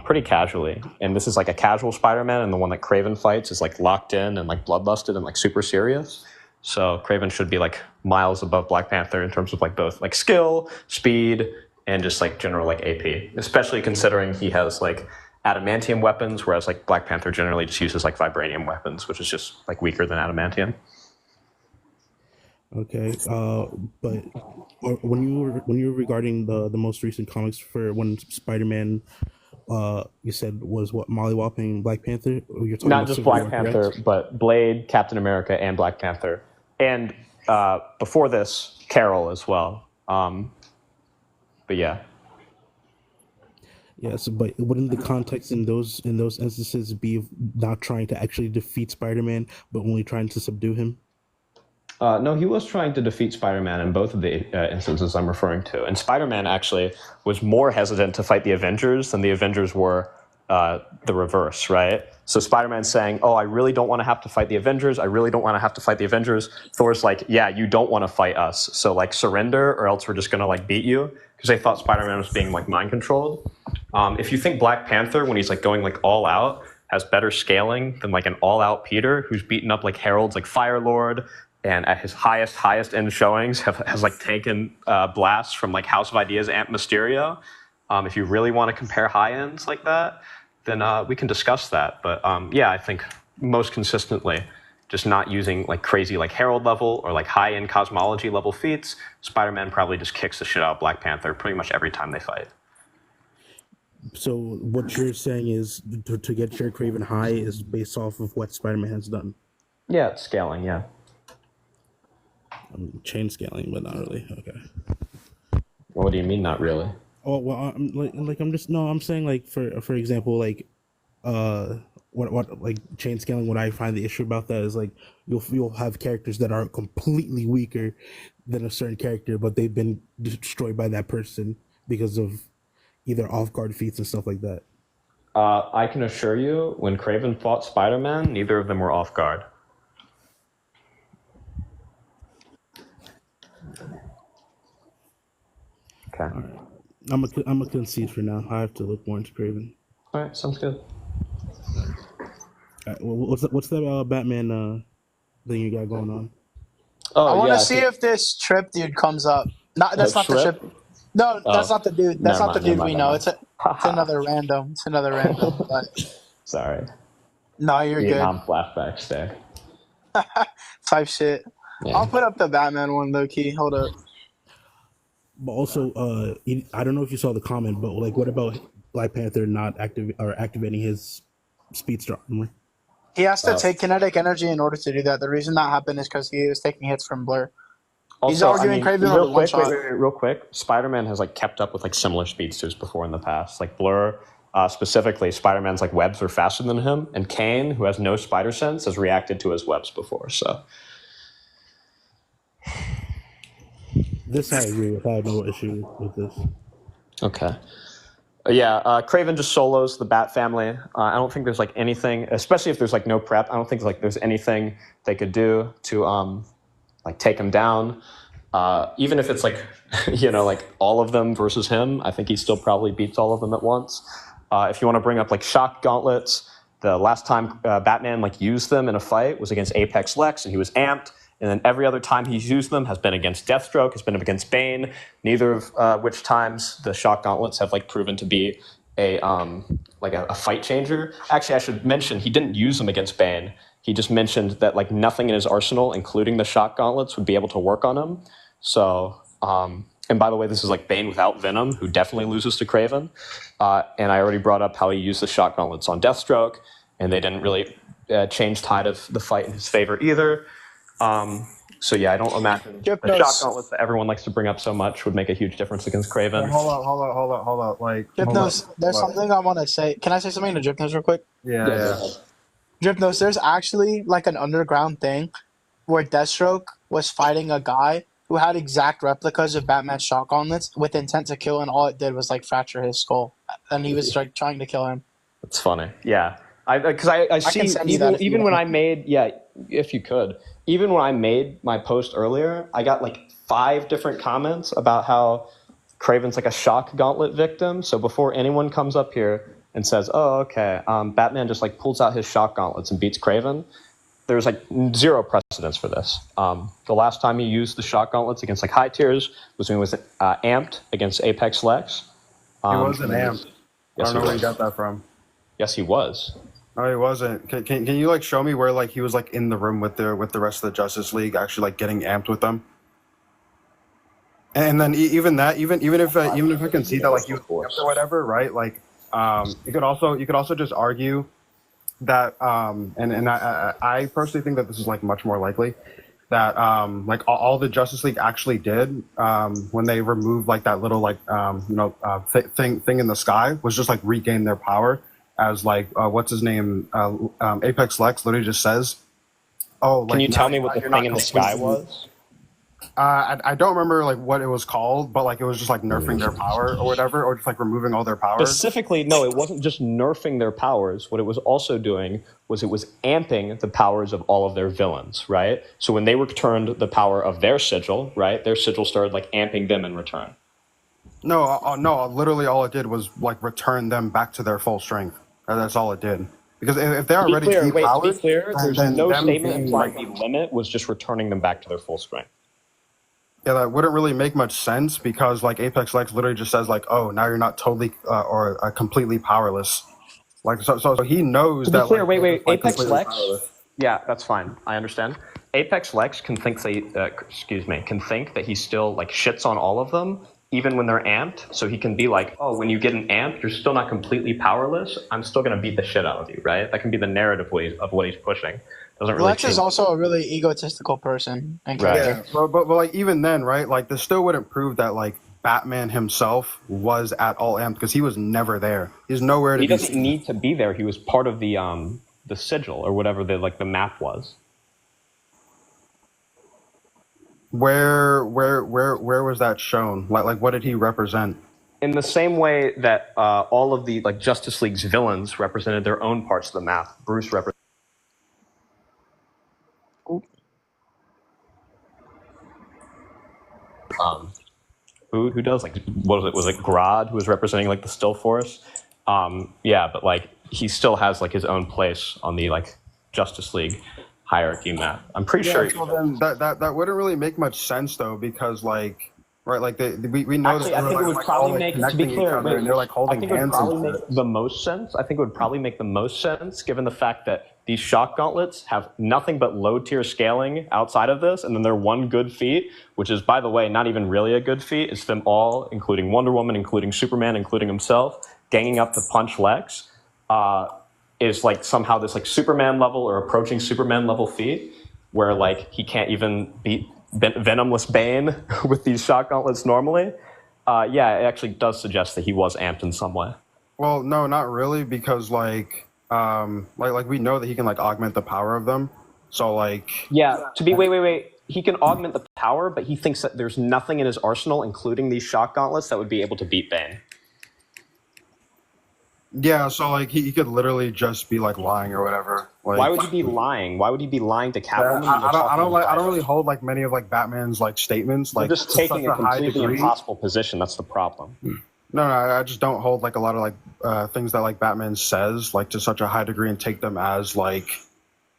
Speaker 2: pretty casually. And this is like a casual Spider-Man, and the one that Craven fights is like locked in and like bloodlusted and like super serious. So Craven should be like miles above Black Panther in terms of like both like skill, speed, and just like general like AP. Especially considering he has like adamantium weapons, whereas like Black Panther generally just uses like vibranium weapons, which is just like weaker than adamantium.
Speaker 5: Okay, but when you were regarding the most recent comics for when Spider-Man, you said was what mollywopping Black Panther. Or you're talking
Speaker 2: Not
Speaker 5: about
Speaker 2: just
Speaker 5: Civil
Speaker 2: Black
Speaker 5: War,
Speaker 2: Panther,
Speaker 5: correct?
Speaker 2: but Blade, Captain America, and Black Panther, and before this, Carol as well. But yeah.
Speaker 5: Yes, but wouldn't the context in those instances be of not trying to actually defeat Spider-Man, but only trying to subdue him?
Speaker 2: No, he was trying to defeat Spider-Man in both of the instances I'm referring to. And Spider-Man actually was more hesitant to fight the Avengers than the Avengers were the reverse, right? So Spider-Man's saying, oh, I really don't want to have to fight the Avengers. I really don't want to have to fight the Avengers. Thor's like, yeah, you don't want to fight us. So like surrender or else we're just going to like beat you. Because they thought Spider-Man was being like mind controlled. If you think Black Panther, when he's like going like all out, has better scaling than like an all-out Peter who's beaten up like heralds like Firelord, and at his highest end showings has like taken blasts from like House of Ideas Amp Mysterio. If you really want to compare high ends like that, then we can discuss that. But yeah, I think most consistently, just not using like crazy like Herald level or like high end cosmology level feats, Spider-Man probably just kicks the shit out of Black Panther pretty much every time they fight.
Speaker 5: So what you're saying is to get Jared Craven high is based off of what Spider-Man has done.
Speaker 2: Yeah, it's scaling. Yeah.
Speaker 5: Chain scaling, but not really. Okay.
Speaker 2: Well, what do you mean, not really?
Speaker 5: Oh well, I'm saying like for example, like what like chain scaling. What I find the issue about that is like you'll have characters that are completely weaker than a certain character, but they've been destroyed by that person because of either off guard feats and stuff like that.
Speaker 2: I can assure you, when Craven fought Spider-Man, neither of them were off guard. Okay.
Speaker 5: All right. I'm a concede for now. I have to look more into Craven.
Speaker 2: All right, sounds good.
Speaker 5: Well, what's that Batman thing you got going on?
Speaker 2: Oh,
Speaker 1: I want
Speaker 2: yeah,
Speaker 1: to see if this Trip dude comes up. That's not the
Speaker 2: Trip?
Speaker 1: Trip. No, that's not the dude. That's not the dude we know.
Speaker 2: Never
Speaker 1: It's another random. It's another random. But
Speaker 2: Sorry.
Speaker 1: no, you're
Speaker 2: Vietnam
Speaker 1: good.
Speaker 2: flashbacks there.
Speaker 1: Type shit.
Speaker 2: Yeah.
Speaker 1: I'll put up the Batman one, low key. Hold up.
Speaker 5: But also, I don't know if you saw the comment, but like, what about Black Panther not activating his speedster armor?
Speaker 1: He has to take kinetic energy in order to do that. The reason that happened is because he was taking hits from Blur. He's
Speaker 2: Also,
Speaker 1: arguing Craven with a
Speaker 2: real
Speaker 1: one
Speaker 2: quick,
Speaker 1: shot.
Speaker 2: real quick, Spider-Man has like kept up with like similar speedsters before in the past. Like Blur, specifically, Spider-Man's like webs are faster than him, and Kane, who has no spider sense, has reacted to his webs before. So
Speaker 5: This I agree with. I have no issue with this.
Speaker 2: okay. Yeah, Craven just solos the Bat family. I don't think there's like anything, especially if there's like no prep. I don't think like there's anything they could do to like take him down. Even if it's like like all of them versus him, I think he still probably beats all of them at once. If you want to bring up like shock gauntlets, the last time Batman like used them in a fight was against Apex Lex, and he was amped. And then every other time he's used them has been against Deathstroke, has been against Bane. Neither of which times the shock gauntlets have like proven to be a fight changer. Actually, I should mention he didn't use them against Bane. He just mentioned that like nothing in his arsenal, including the shock gauntlets, would be able to work on him. So, and by the way, this is like Bane without Venom, who definitely loses to Craven. And I already brought up how he used the shock gauntlets on Deathstroke, and they didn't really change tide of the fight in his favor either. So yeah, I don't imagine the shock gauntlets that everyone likes to bring up so much would make a huge difference against Craven.
Speaker 4: Hold up. Like
Speaker 1: Drip-Nos, there's something I want to say. Can I say something to Drip-Nos real quick?
Speaker 4: Yeah.
Speaker 1: Drip-Nos, there's actually like an underground thing where Deathstroke was fighting a guy who had exact replicas of Batman's shock gauntlets with intent to kill, and all it did was like fracture his skull, and he was like trying to kill him.
Speaker 2: That's funny. Yeah, because I see even when I made if you could. Even when I made my post earlier, I got like 5 different comments about how Craven's like a shock gauntlet victim. So before anyone comes up here and says, "Oh, okay, Batman just like pulls out his shock gauntlets and beats Craven," there's like zero precedence for this. The last time he used the shock gauntlets against like high tiers was when he was amped against Apex Lex.
Speaker 4: He wasn't amped.
Speaker 2: Yes,
Speaker 4: I don't know where you got that from.
Speaker 2: Yes, he was.
Speaker 4: No, he wasn't. Can you like show me where like he was like in the room with the rest of the Justice League, actually like getting amped with them? And then even if I can see that like he was amped or whatever, right? Like you could also just argue that and I personally think that this is like much more likely that like all the Justice League actually did when they removed like that little like thing in the sky was just like regain their power. As like what's his name? Apex Lex literally just says, "Oh, like,
Speaker 2: can you tell me what the thing in the sky was?"
Speaker 4: I don't remember like what it was called, but like it was just like nerfing their power or whatever, or just like removing all their powers.
Speaker 2: Specifically, no, it wasn't just nerfing their powers. What it was also doing was it was amping the powers of all of their villains, right? So when they returned the power of their sigil, right, their sigil started like amping them in return.
Speaker 4: No, literally all it did was like return them back to their full strength. That's all it did. Because if they're
Speaker 2: To be
Speaker 4: already
Speaker 2: clear, wait, to be
Speaker 4: depowered,
Speaker 2: clear, there's
Speaker 4: then
Speaker 2: no
Speaker 4: them
Speaker 2: statement
Speaker 4: being
Speaker 2: implying
Speaker 4: like,
Speaker 2: the limit was just returning them back to their full strength.
Speaker 4: yeah, that wouldn't really make much sense because like Apex Lex literally just says like, oh, now you're not totally or completely powerless. Like so he knows
Speaker 2: To be
Speaker 4: that
Speaker 2: clear,
Speaker 4: like,
Speaker 2: wait,
Speaker 4: Apex, like,
Speaker 2: Apex
Speaker 4: completely
Speaker 2: Lex.
Speaker 4: powerless.
Speaker 2: Yeah, that's fine. I understand. Apex Lex can think can think that he still like shits on all of them, even when they're amped. So he can be like, oh, when you get an amp, you're still not completely powerless. I'm still gonna beat the shit out of you, right? That can be the narrative of what he's pushing. Doesn't really
Speaker 1: Lex is
Speaker 2: change.
Speaker 1: also a really egotistical person and
Speaker 2: Right.
Speaker 1: character.
Speaker 4: Yeah, but like even then, right? Like this still wouldn't prove that like Batman himself was at all amped because he was never there. He's nowhere to
Speaker 2: He
Speaker 4: be
Speaker 2: doesn't
Speaker 4: seen.
Speaker 2: need to be there. He was part of the sigil or whatever the map was.
Speaker 4: Where was that shown? Like what did he represent?
Speaker 2: In the same way that all of the like Justice League's villains represented their own parts of the map, Bruce represented. Who does like what was it Grodd who was representing like the Still Force? Yeah, but like he still has like his own place on the like Justice League hierarchy map. I'm pretty sure.
Speaker 4: So then that wouldn't really make much sense though because like right like we know
Speaker 2: Actually,
Speaker 4: that
Speaker 2: I think it would
Speaker 4: like,
Speaker 2: probably
Speaker 4: all,
Speaker 2: make,
Speaker 4: like,
Speaker 2: to be
Speaker 4: connecting
Speaker 2: clear,
Speaker 4: each other and they're like
Speaker 2: I
Speaker 4: holding
Speaker 2: think it would
Speaker 4: hands
Speaker 2: probably
Speaker 4: and
Speaker 2: make the most sense. I think it would probably make the most sense given the fact that these shock gauntlets have nothing but low tier scaling outside of this, and then their one good feat, which is, by the way, not even really a good feat, it's them all, including Wonder Woman, including Superman, including himself, ganging up to punch Lex, is like somehow this like Superman level or approaching Superman level feat, where like he can't even beat Venomless Bane with these shock gauntlets normally. Yeah, it actually does suggest that he was amped in some way.
Speaker 4: well no not really because like we know that he can like augment the power of them so like
Speaker 2: Yeah, to be wait. He can augment the power, but he thinks that there's nothing in his arsenal, including these shock gauntlets, that would be able to beat Bane.
Speaker 4: yeah so like he could literally just be like lying or whatever like
Speaker 2: Why would he be lying? Why would he be lying to Catwoman?
Speaker 4: I don't really hold like many of like Batman's like statements
Speaker 2: You're
Speaker 4: like
Speaker 2: just
Speaker 4: to
Speaker 2: taking
Speaker 4: such
Speaker 2: a
Speaker 4: high
Speaker 2: completely
Speaker 4: degree.
Speaker 2: impossible position. That's the problem.
Speaker 4: No, I just don't hold like a lot of like things that like Batman says like to such a high degree and take them as like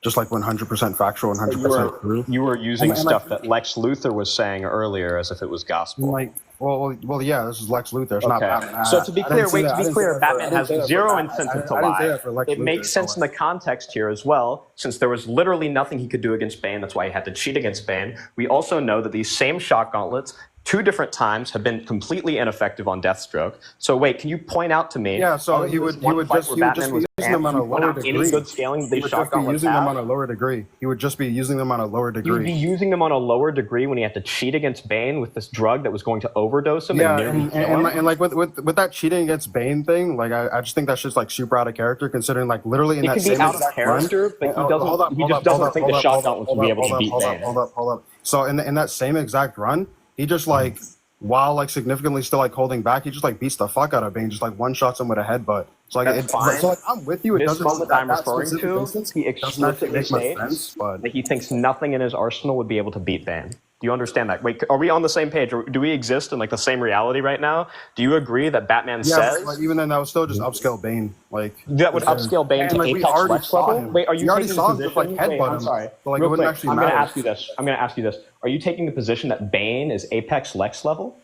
Speaker 4: just like 100% factual, 100% true.
Speaker 2: You were using
Speaker 4: And,
Speaker 2: stuff
Speaker 4: like,
Speaker 2: that Lex Luthor was saying earlier as if it was gospel.
Speaker 4: like well, yeah. This is Lex Luthor. It's not Batman.
Speaker 2: So to be clear, Batman has zero incentive to
Speaker 4: I didn't say
Speaker 2: lie.
Speaker 4: that for Lex
Speaker 2: It
Speaker 4: Luthor,
Speaker 2: makes sense
Speaker 4: so,
Speaker 2: in the context here as well, since there was literally nothing he could do against Bane. That's why he had to cheat against Bane. We also know that these same shock gauntlets, 2 different times, have been completely ineffective on Deathstroke. So wait, can you point out to me?
Speaker 4: Yeah, so he would just be using them on a lower degree.
Speaker 2: Any good scaling
Speaker 4: He
Speaker 2: these
Speaker 4: would
Speaker 2: shock
Speaker 4: just be
Speaker 2: gauntlets
Speaker 4: using them
Speaker 2: have?
Speaker 4: on a lower degree. He would just be using them on a lower
Speaker 2: He would be
Speaker 4: degree.
Speaker 2: using them on a lower degree when he had to cheat against Bane with this drug that was going to overdose him
Speaker 4: Yeah,
Speaker 2: and nearly kill him.
Speaker 4: and like with that cheating against Bane thing, like I just think that's just like super out of character, considering like literally in
Speaker 2: It
Speaker 4: that
Speaker 2: can be
Speaker 4: same
Speaker 2: out of
Speaker 4: exact
Speaker 2: character,
Speaker 4: run.
Speaker 2: but he just doesn't think the shock gauntlets will be able to beat Bane.
Speaker 4: Hold up. So in that same exact run, he just like while like significantly still like holding back, he just like beats the fuck out of Bane, just like one shots him with a headbutt. So like
Speaker 2: That's fine.
Speaker 4: so like I'm with you. It
Speaker 2: This
Speaker 4: doesn't
Speaker 2: moment
Speaker 4: that
Speaker 2: I'm referring
Speaker 4: specific
Speaker 2: to,
Speaker 4: instance
Speaker 2: he
Speaker 4: doesn't actually
Speaker 2: explicitly
Speaker 4: make much
Speaker 2: states
Speaker 4: sense, but
Speaker 2: that he thinks nothing in his arsenal would be able to beat Bane. Do you understand that? Wait, are we on the same page? Or do we exist in like the same reality right now? Do you agree that Batman
Speaker 4: yeah,
Speaker 2: says
Speaker 4: but even then that was still just upscale Bane. Like
Speaker 2: that would upscale Bane
Speaker 4: and,
Speaker 2: to
Speaker 4: like, we
Speaker 2: Apex
Speaker 4: already
Speaker 2: Lex
Speaker 4: saw
Speaker 2: level?
Speaker 4: him.
Speaker 2: Wait, are you
Speaker 4: We already
Speaker 2: taking
Speaker 4: saw
Speaker 2: the
Speaker 4: him just,
Speaker 2: position?
Speaker 4: like, headbutt
Speaker 2: I'm
Speaker 4: him.
Speaker 2: sorry.
Speaker 4: So, like, it
Speaker 2: Real
Speaker 4: wouldn't
Speaker 2: quick,
Speaker 4: actually
Speaker 2: I'm going to
Speaker 4: matter.
Speaker 2: ask you this. Are you taking the position that Bane is Apex Lex level?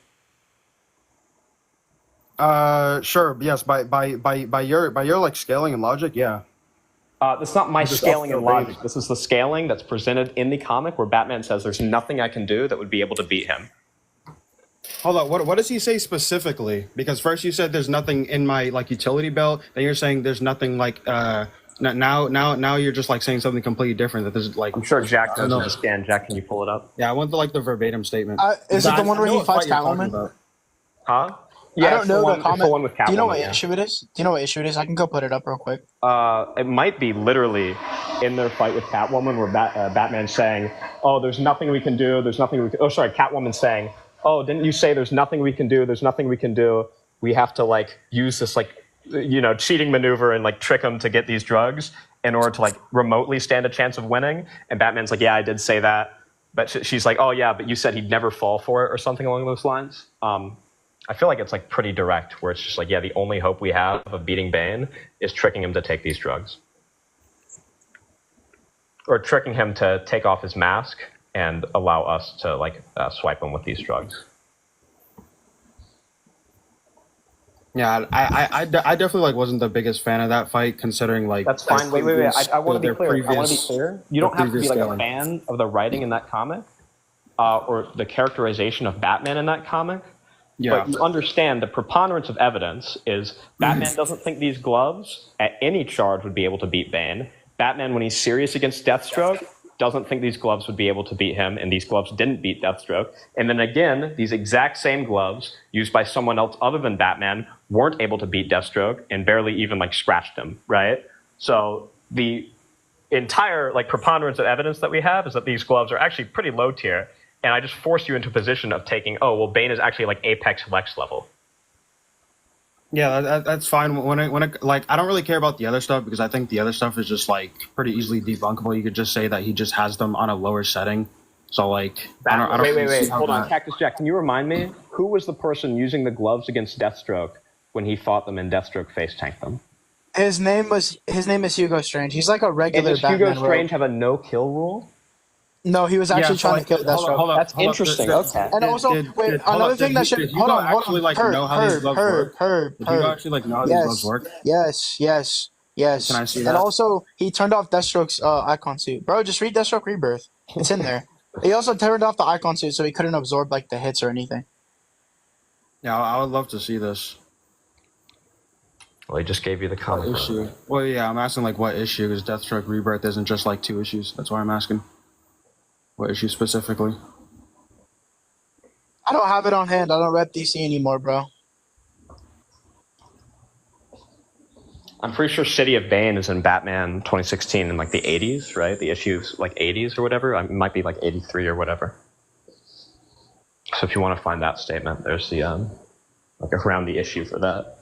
Speaker 4: Sure, yes, by your like scaling and logic, yeah.
Speaker 2: That's not my
Speaker 4: Just
Speaker 2: scaling and
Speaker 4: upscale
Speaker 2: logic.
Speaker 4: Bane.
Speaker 2: This is the scaling that's presented in the comic where Batman says there's nothing I can do that would be able to beat him.
Speaker 4: Hold on, what does he say specifically? Because first you said there's nothing in my like utility belt, then you're saying there's nothing like now you're just like saying something completely different. That there's like
Speaker 2: I'm sure Jack knows
Speaker 4: know.
Speaker 2: how to scan. Jack, can you pull it up?
Speaker 4: yeah, I want the verbatim statement.
Speaker 1: Is it the one where
Speaker 4: I know
Speaker 1: he
Speaker 4: what
Speaker 1: fights
Speaker 4: fight you're talking
Speaker 1: Catwoman?
Speaker 4: about.
Speaker 2: Huh?
Speaker 1: I don't
Speaker 2: it's
Speaker 1: know the
Speaker 2: it's the
Speaker 1: comment.
Speaker 2: one with Catwoman.
Speaker 1: Do you know what
Speaker 2: yeah.
Speaker 1: issue it is? Do you know what issue it is? I can go put it up real quick.
Speaker 2: It might be literally in their fight with Catwoman where Batman's saying, "Oh, there's nothing we can do. There's nothing we can." Oh, sorry, Catwoman's saying, "Oh, didn't you say there's nothing we can do? There's nothing we can do. We have to like use this like cheating maneuver and like trick them to get these drugs in order to like remotely stand a chance of winning." And Batman's like, "Yeah, I did say that," but she's like, "Oh yeah, but you said he'd never fall for it," or something along those lines. I feel like it's like pretty direct, where it's just like, yeah, the only hope we have of beating Bane is tricking him to take these drugs. or tricking him to take off his mask and allow us to like swipe him with these drugs.
Speaker 4: Yeah, I definitely like wasn't the biggest fan of that fight, considering like
Speaker 2: That's fine. Wait. I want to be clear. I want to be clear. You don't have to be like a fan of the writing in that comic or the characterization of Batman in that comic.
Speaker 4: Yeah.
Speaker 2: But you understand the preponderance of evidence is Batman doesn't think these gloves at any charge would be able to beat Bane. Batman, when he's serious against Deathstroke, doesn't think these gloves would be able to beat him, and these gloves didn't beat Deathstroke. And then again, these exact same gloves used by someone else other than Batman weren't able to beat Deathstroke and barely even like scratched him, right? So the entire like preponderance of evidence that we have is that these gloves are actually pretty low tier. And I just forced you into a position of taking, oh, well, Bane is actually like Apex Lex level.
Speaker 4: Yeah, that's fine. When it like, I don't really care about the other stuff because I think the other stuff is just like pretty easily debunkable. You could just say that he just has them on a lower setting. So like,
Speaker 2: wait, hold on, Cactus Jack. Can you remind me who was the person using the gloves against Deathstroke when he fought them and Deathstroke face tanked them?
Speaker 1: His name is Hugo Strange. He's like a
Speaker 2: And
Speaker 1: regular
Speaker 2: does
Speaker 1: Batman.
Speaker 2: Hugo Strange have a no kill rule?
Speaker 1: No, he was actually trying to kill Deathstroke.
Speaker 2: That's interesting. Okay.
Speaker 1: And also, wait, another thing that should hold on.
Speaker 4: Actually, like know how these gloves work. Did you actually like know how these gloves work?
Speaker 1: Yes.
Speaker 4: Can I see that?
Speaker 1: And also, he turned off Deathstroke's icon suit. Bro, just read Deathstroke Rebirth. It's in there. He also turned off the icon suit so he couldn't absorb like the hits or anything.
Speaker 4: Yeah, I would love to see this.
Speaker 2: Well, he just gave you the comic
Speaker 4: issue. Well, yeah, I'm asking like what issue, because Deathstroke Rebirth isn't just like 2 issues. That's why I'm asking. What issue specifically?
Speaker 1: I don't have it on hand. I don't rep DC anymore, bro.
Speaker 2: I'm pretty sure City of Bane is in Batman 2016 in like the 80s, right? The issues like 80s or whatever. It might be like 83 or whatever. So if you want to find that statement, there's the like around the issue for that.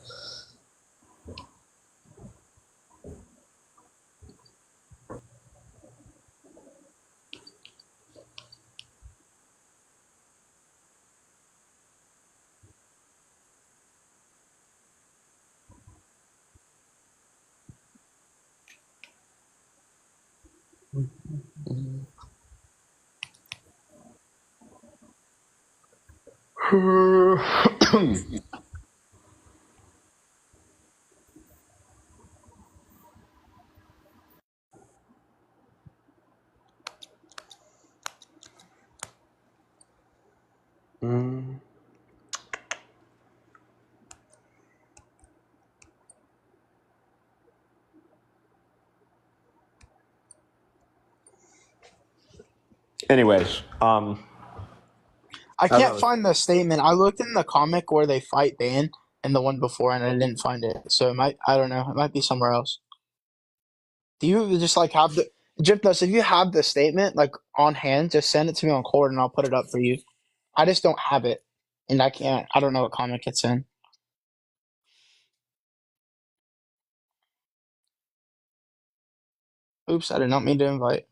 Speaker 2: Anyways,
Speaker 1: I can't find the statement. I looked in the comic where they fight Bane and the one before, and I didn't find it. So it might, I don't know. It might be somewhere else. Do you just like have the Drip-Nos, if you have the statement like on hand, just send it to me on Cord and I'll put it up for you. I just don't have it, and I don't know what comic it's in. Oops, I did not mean to invite.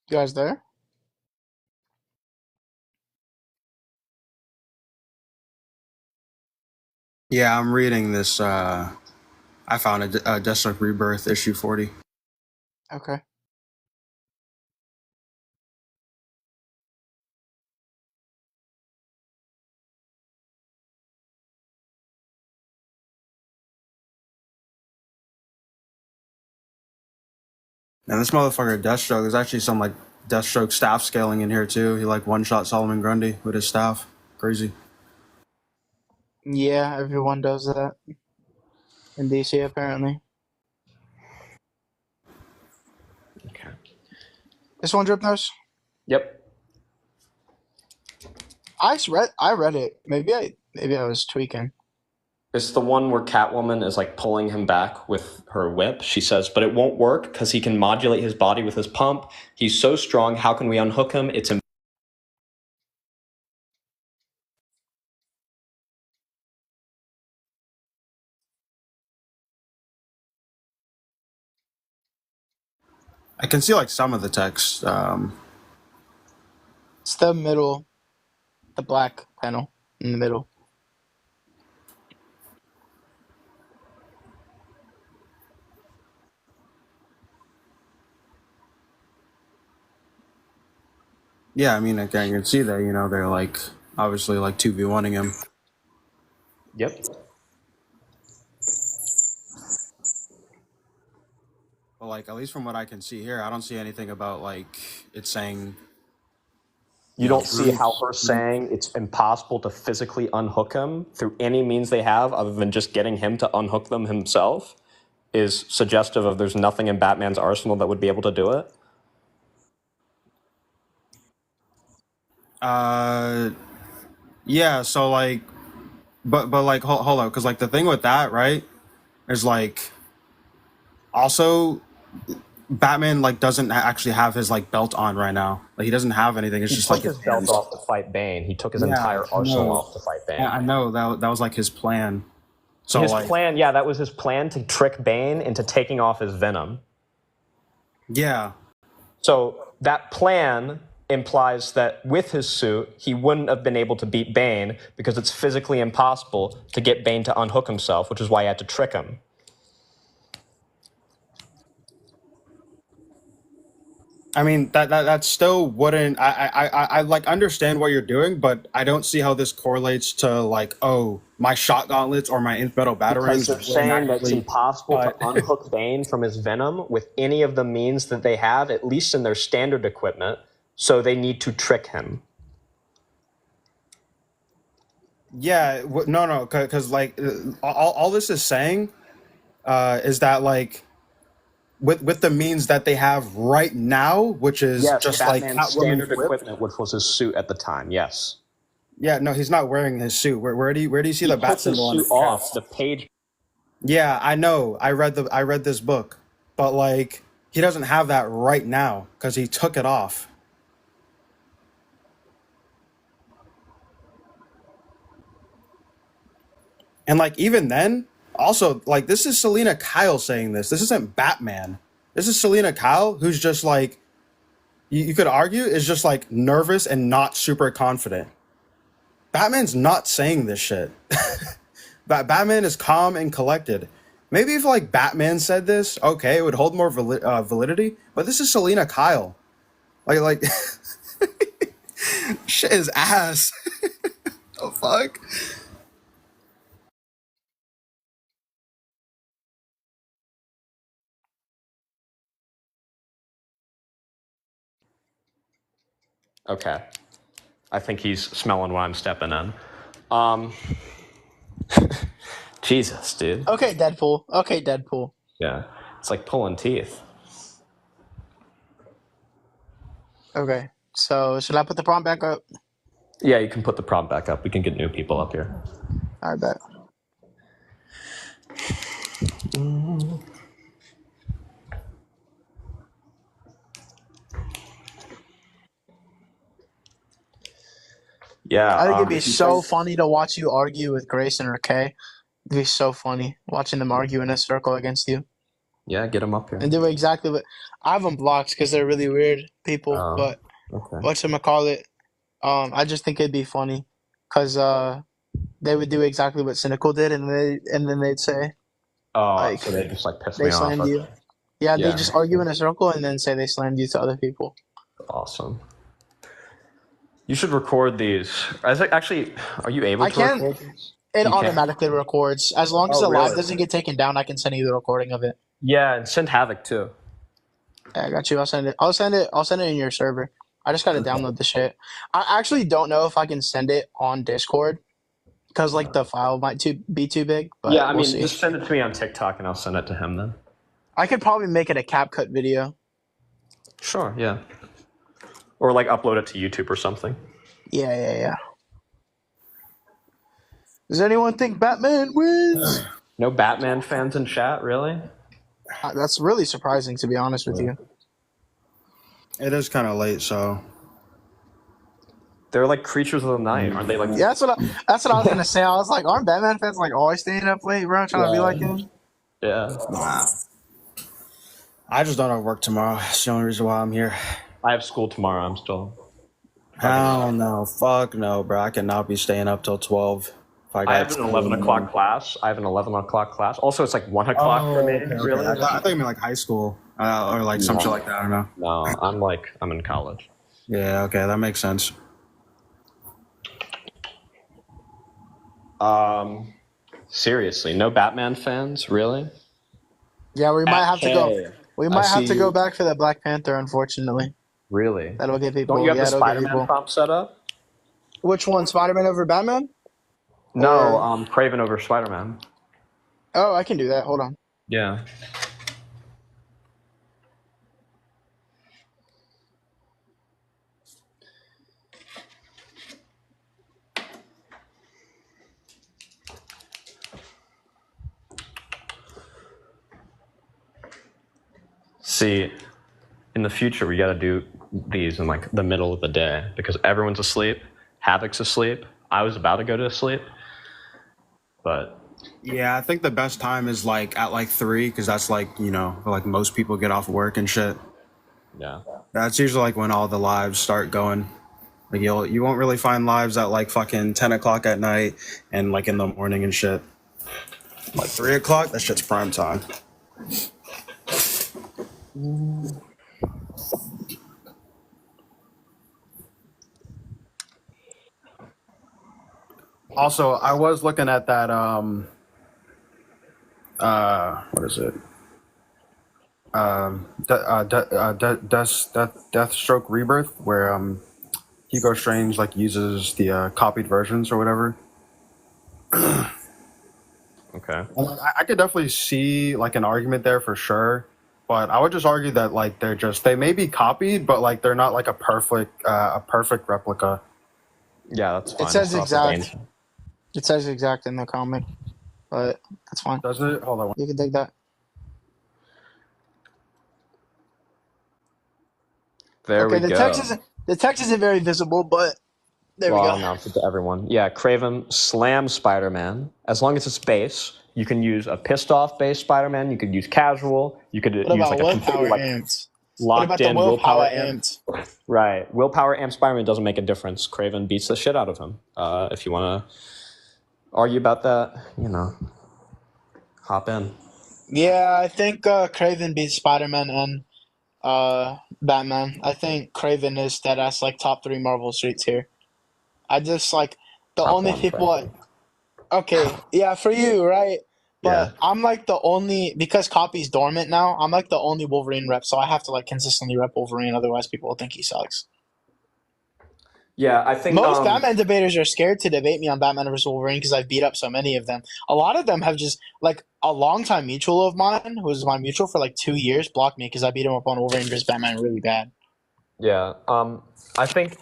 Speaker 1: You guys there?
Speaker 4: Yeah, I'm reading this. I found a Deathstroke Rebirth issue 40.
Speaker 1: Okay.
Speaker 4: And this motherfucker Deathstroke, there's actually some like Deathstroke staff scaling in here too. He like one-shot Solomon Grundy with his staff. Crazy.
Speaker 1: Yeah, everyone does that in DC apparently.
Speaker 2: okay.
Speaker 1: This one, Drip-Nos?
Speaker 2: Yep.
Speaker 1: I read it. Maybe I was tweaking.
Speaker 2: It's the one where Catwoman is like pulling him back with her whip. She says, but it won't work because he can modulate his body with his pump. He's so strong. How can we unhook him? It's
Speaker 4: I can see like some of the text.
Speaker 1: It's the middle, the black panel in the middle.
Speaker 4: Yeah, I mean, I can see that, you know, they're like obviously like 2v1ing him.
Speaker 2: Yep.
Speaker 4: But like, at least from what I can see here, I don't see anything about like it's saying.
Speaker 2: You don't see how her saying it's impossible to physically unhook him through any means they have other than just getting him to unhook them himself is suggestive of there's nothing in Batman's arsenal that would be able to do it.
Speaker 4: Yeah. So like, but like, hold on, because like the thing with that, right, is like, also, Batman like doesn't actually have his like belt on right now. Like he doesn't have anything. It's
Speaker 2: He
Speaker 4: just
Speaker 2: took
Speaker 4: like
Speaker 2: his belt
Speaker 4: hands.
Speaker 2: off to fight Bane. He took his
Speaker 4: Yeah,
Speaker 2: entire
Speaker 4: I
Speaker 2: arsenal
Speaker 4: know.
Speaker 2: off to fight Bane.
Speaker 4: Yeah, I know that was like his plan. So
Speaker 2: His
Speaker 4: like,
Speaker 2: plan, yeah, that was his plan to trick Bane into taking off his venom.
Speaker 4: yeah,
Speaker 2: So that plan implies that with his suit, he wouldn't have been able to beat Bane because it's physically impossible to get Bane to unhook himself, which is why he had to trick him.
Speaker 4: I mean that still wouldn't. I like understand what you're doing, but I don't see how this correlates to like, oh, my shot gauntlets or my metal
Speaker 2: Because
Speaker 4: batarangs.
Speaker 2: they're saying that it's impossible to unhook Bane from his venom with any of the means that they have, at least in their standard equipment, so they need to trick him.
Speaker 4: Yeah, no, because like all this is saying is that like with the means that they have right now, which is
Speaker 2: Yes,
Speaker 4: just
Speaker 2: Batman's
Speaker 4: like
Speaker 2: standard
Speaker 4: Catwoman's whip.
Speaker 2: equipment, which was his suit at the time, yes.
Speaker 4: Yeah, no, he's not wearing his suit. Where do you see
Speaker 2: He
Speaker 4: the bat
Speaker 2: took his
Speaker 4: symbol on
Speaker 2: suit
Speaker 4: his
Speaker 2: off.
Speaker 4: chest?
Speaker 2: The page.
Speaker 4: Yeah, I know. I read this book, but like he doesn't have that right now because he took it off. And like even then, also like this is Selena Kyle saying this. This isn't Batman. This is Selena Kyle who's just like you could argue is just like nervous and not super confident. Batman's not saying this shit. Batman is calm and collected. Maybe if like Batman said this, okay, it would hold more validity. But this is Selena Kyle. Like shit is ass. The fuck.
Speaker 2: Okay. I think he's smelling what I'm stepping in. Jesus, dude.
Speaker 1: Okay, Deadpool. Okay, Deadpool.
Speaker 2: Yeah. It's like pulling teeth.
Speaker 1: Okay, so should I put the prompt back up?
Speaker 2: Yeah, you can put the prompt back up. We can get new people up here.
Speaker 1: I bet.
Speaker 2: Yeah.
Speaker 1: I think it'd be so funny to watch you argue with Grayson or Kay. It'd be so funny watching them argue in a circle against you
Speaker 2: Yeah, get them up here.
Speaker 1: and do exactly what I have them blocked because they're really weird people. But
Speaker 2: Okay.
Speaker 1: whatchamacallit, I just think it'd be funny because they would do exactly what Cynical did, and then they'd say like
Speaker 2: So they just like piss
Speaker 1: they
Speaker 2: me off.
Speaker 1: slammed you. Yeah, they
Speaker 2: Yeah.
Speaker 1: just argue in a circle and then say they slammed you to other people.
Speaker 2: Awesome. You should record these. Actually, are you able
Speaker 1: I
Speaker 2: to
Speaker 1: can.
Speaker 2: record these?
Speaker 1: It
Speaker 2: You can.
Speaker 1: automatically records as long as
Speaker 2: Oh,
Speaker 1: the live
Speaker 2: really?
Speaker 1: doesn't get taken down. I can send you the recording of it.
Speaker 2: Yeah, and send Havoc too.
Speaker 1: Yeah, I got you. I'll send it. I'll send it in your server. I just gotta download the shit. I actually don't know if I can send it on Discord because like the file might be too big. But
Speaker 2: Yeah, I
Speaker 1: we'll
Speaker 2: mean,
Speaker 1: see.
Speaker 2: just send it to me on TikTok and I'll send it to him then.
Speaker 1: I could probably make it a CapCut video.
Speaker 2: Sure, yeah. Or like upload it to YouTube or something.
Speaker 1: Yeah. Does anyone think Batman wins?
Speaker 2: No Batman fans in chat, really?
Speaker 1: That's really surprising, to be honest with you.
Speaker 4: It is kind of late, so
Speaker 2: They're like creatures of the night, aren't they? Like,
Speaker 1: Yeah, that's what I was gonna say. I was like, aren't Batman fans like always staying up late, bro, trying to be like him?
Speaker 2: yeah.
Speaker 4: I just don't have work tomorrow. That's the only reason why I'm here.
Speaker 2: I have school tomorrow. I'm still.
Speaker 4: Hell no, fuck no, bro. I cannot be staying up till 12. If
Speaker 2: I have an 11 o'clock class. Also, it's like 1 o'clock for me. Really?
Speaker 4: I thought you meant like high school or like some shit like that. I don't know.
Speaker 2: No, I'm in college.
Speaker 4: Yeah, okay, that makes sense.
Speaker 2: Seriously, no Batman fans, really?
Speaker 1: Yeah, we might have to go.
Speaker 2: Okay.
Speaker 1: We might have to go back for the Black Panther, unfortunately.
Speaker 2: Really?
Speaker 1: That'll get people.
Speaker 2: Don't you have the
Speaker 1: it'll get
Speaker 2: Spider-Man
Speaker 1: people.
Speaker 2: prompt set up?
Speaker 1: Which one, Spider-Man over Batman?
Speaker 2: No, Craven over Spider-Man.
Speaker 1: Oh, I can do that. Hold on.
Speaker 2: Yeah. See, in the future, we got to do these in like the middle of the day because everyone's asleep. Havoc's asleep. I was about to go to sleep, but
Speaker 4: Yeah, I think the best time is like at like 3 because that's like, you know, like most people get off work and shit.
Speaker 2: yeah.
Speaker 4: That's usually like when all the lives start going. Like you won't really find lives at like fucking 10 o'clock at night and like in the morning and shit. Like 3 o'clock, that shit's prime time. Also, I was looking at that what is it? Deathstroke Rebirth, where Hugo Strange like uses the copied versions or whatever.
Speaker 2: Okay.
Speaker 4: I could definitely see like an argument there for sure, but I would just argue that like they may be copied, but like they're not like a perfect replica.
Speaker 2: Yeah, that's fine.
Speaker 1: It says
Speaker 2: It's not the
Speaker 1: exact.
Speaker 2: danger.
Speaker 1: It says exact in the comic, but that's fine.
Speaker 4: Does it? Hold on.
Speaker 1: You can take that.
Speaker 2: There we
Speaker 1: the
Speaker 2: go.
Speaker 1: text isn't very visible, but there we
Speaker 2: Well,
Speaker 1: go.
Speaker 2: I'll announce it to everyone. Yeah, Craven slams Spider-Man. As long as it's base, you can use a pissed off base Spider-Man. You could use casual. You could
Speaker 1: What
Speaker 2: use
Speaker 1: about
Speaker 2: like a completely
Speaker 1: willpower
Speaker 2: like
Speaker 1: amps? What about
Speaker 2: locked
Speaker 1: the
Speaker 2: in
Speaker 1: willpower
Speaker 2: amp.
Speaker 1: amps?
Speaker 2: Right, willpower amp Spider-Man doesn't make a difference. Craven beats the shit out of him. If you want to argue about that, you know, hop in.
Speaker 1: Yeah, I think Craven beats Spider-Man and Batman. I think Craven is dead ass like top 3 Marvel streets here. I just like the
Speaker 2: Top
Speaker 1: only
Speaker 2: one,
Speaker 1: people. Okay, yeah, for you, right? But
Speaker 2: Yeah.
Speaker 1: I'm like the only because copy's dormant now. I'm like the only Wolverine rep, so I have to like consistently rep Wolverine. Otherwise, people will think he sucks.
Speaker 2: Yeah, I think
Speaker 1: Most Batman debaters are scared to debate me on Batman versus Wolverine because I've beat up so many of them. A lot of them have just like a longtime mutual of mine, who was my mutual for like 2 years, blocked me because I beat him up on Wolverine versus Batman really bad.
Speaker 2: Yeah, I think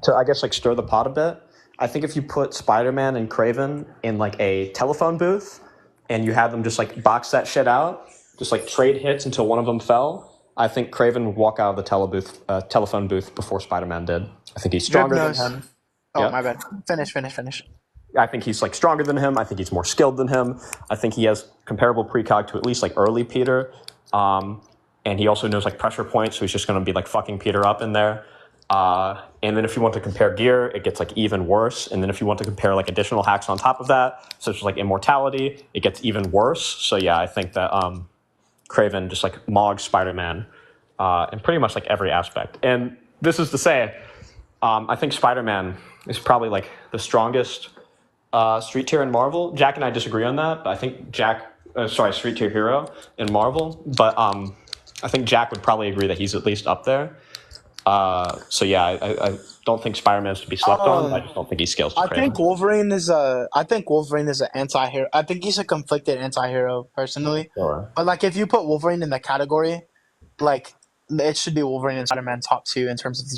Speaker 2: to I guess like stir the pot a bit. I think if you put Spider-Man and Craven in like a telephone booth, and you had them just like box that shit out, just like trade hits until one of them fell, I think Craven would walk out of the telephone booth before Spider-Man did. I think he's stronger than
Speaker 1: Drip-Nos.
Speaker 2: him.
Speaker 1: Oh,
Speaker 2: Yep.
Speaker 1: my bad. Finish.
Speaker 2: I think he's like stronger than him. I think he's more skilled than him. I think he has comparable precog to at least like early Peter. And he also knows like pressure points, so he's just going to be like fucking Peter up in there. And then if you want to compare gear, it gets like even worse. And then if you want to compare like additional hacks on top of that, such as like immortality, it gets even worse. So yeah, I think that Craven just like mogs Spider-Man in pretty much like every aspect. And this is to say, I think Spider-Man is probably like the strongest street tier in Marvel. Jack and I disagree on that, but I think street tier hero in Marvel. But I think Jack would probably agree that he's at least up there. So yeah, I don't think Spider-Man is to be slept on. I just don't think he scales to
Speaker 1: I
Speaker 2: Craven.
Speaker 1: think Wolverine is an anti-hero. I think he's a conflicted anti-hero personally.
Speaker 2: Sure.
Speaker 1: But like if you put Wolverine in the category, like it should be Wolverine and Spider-Man top 2 in terms of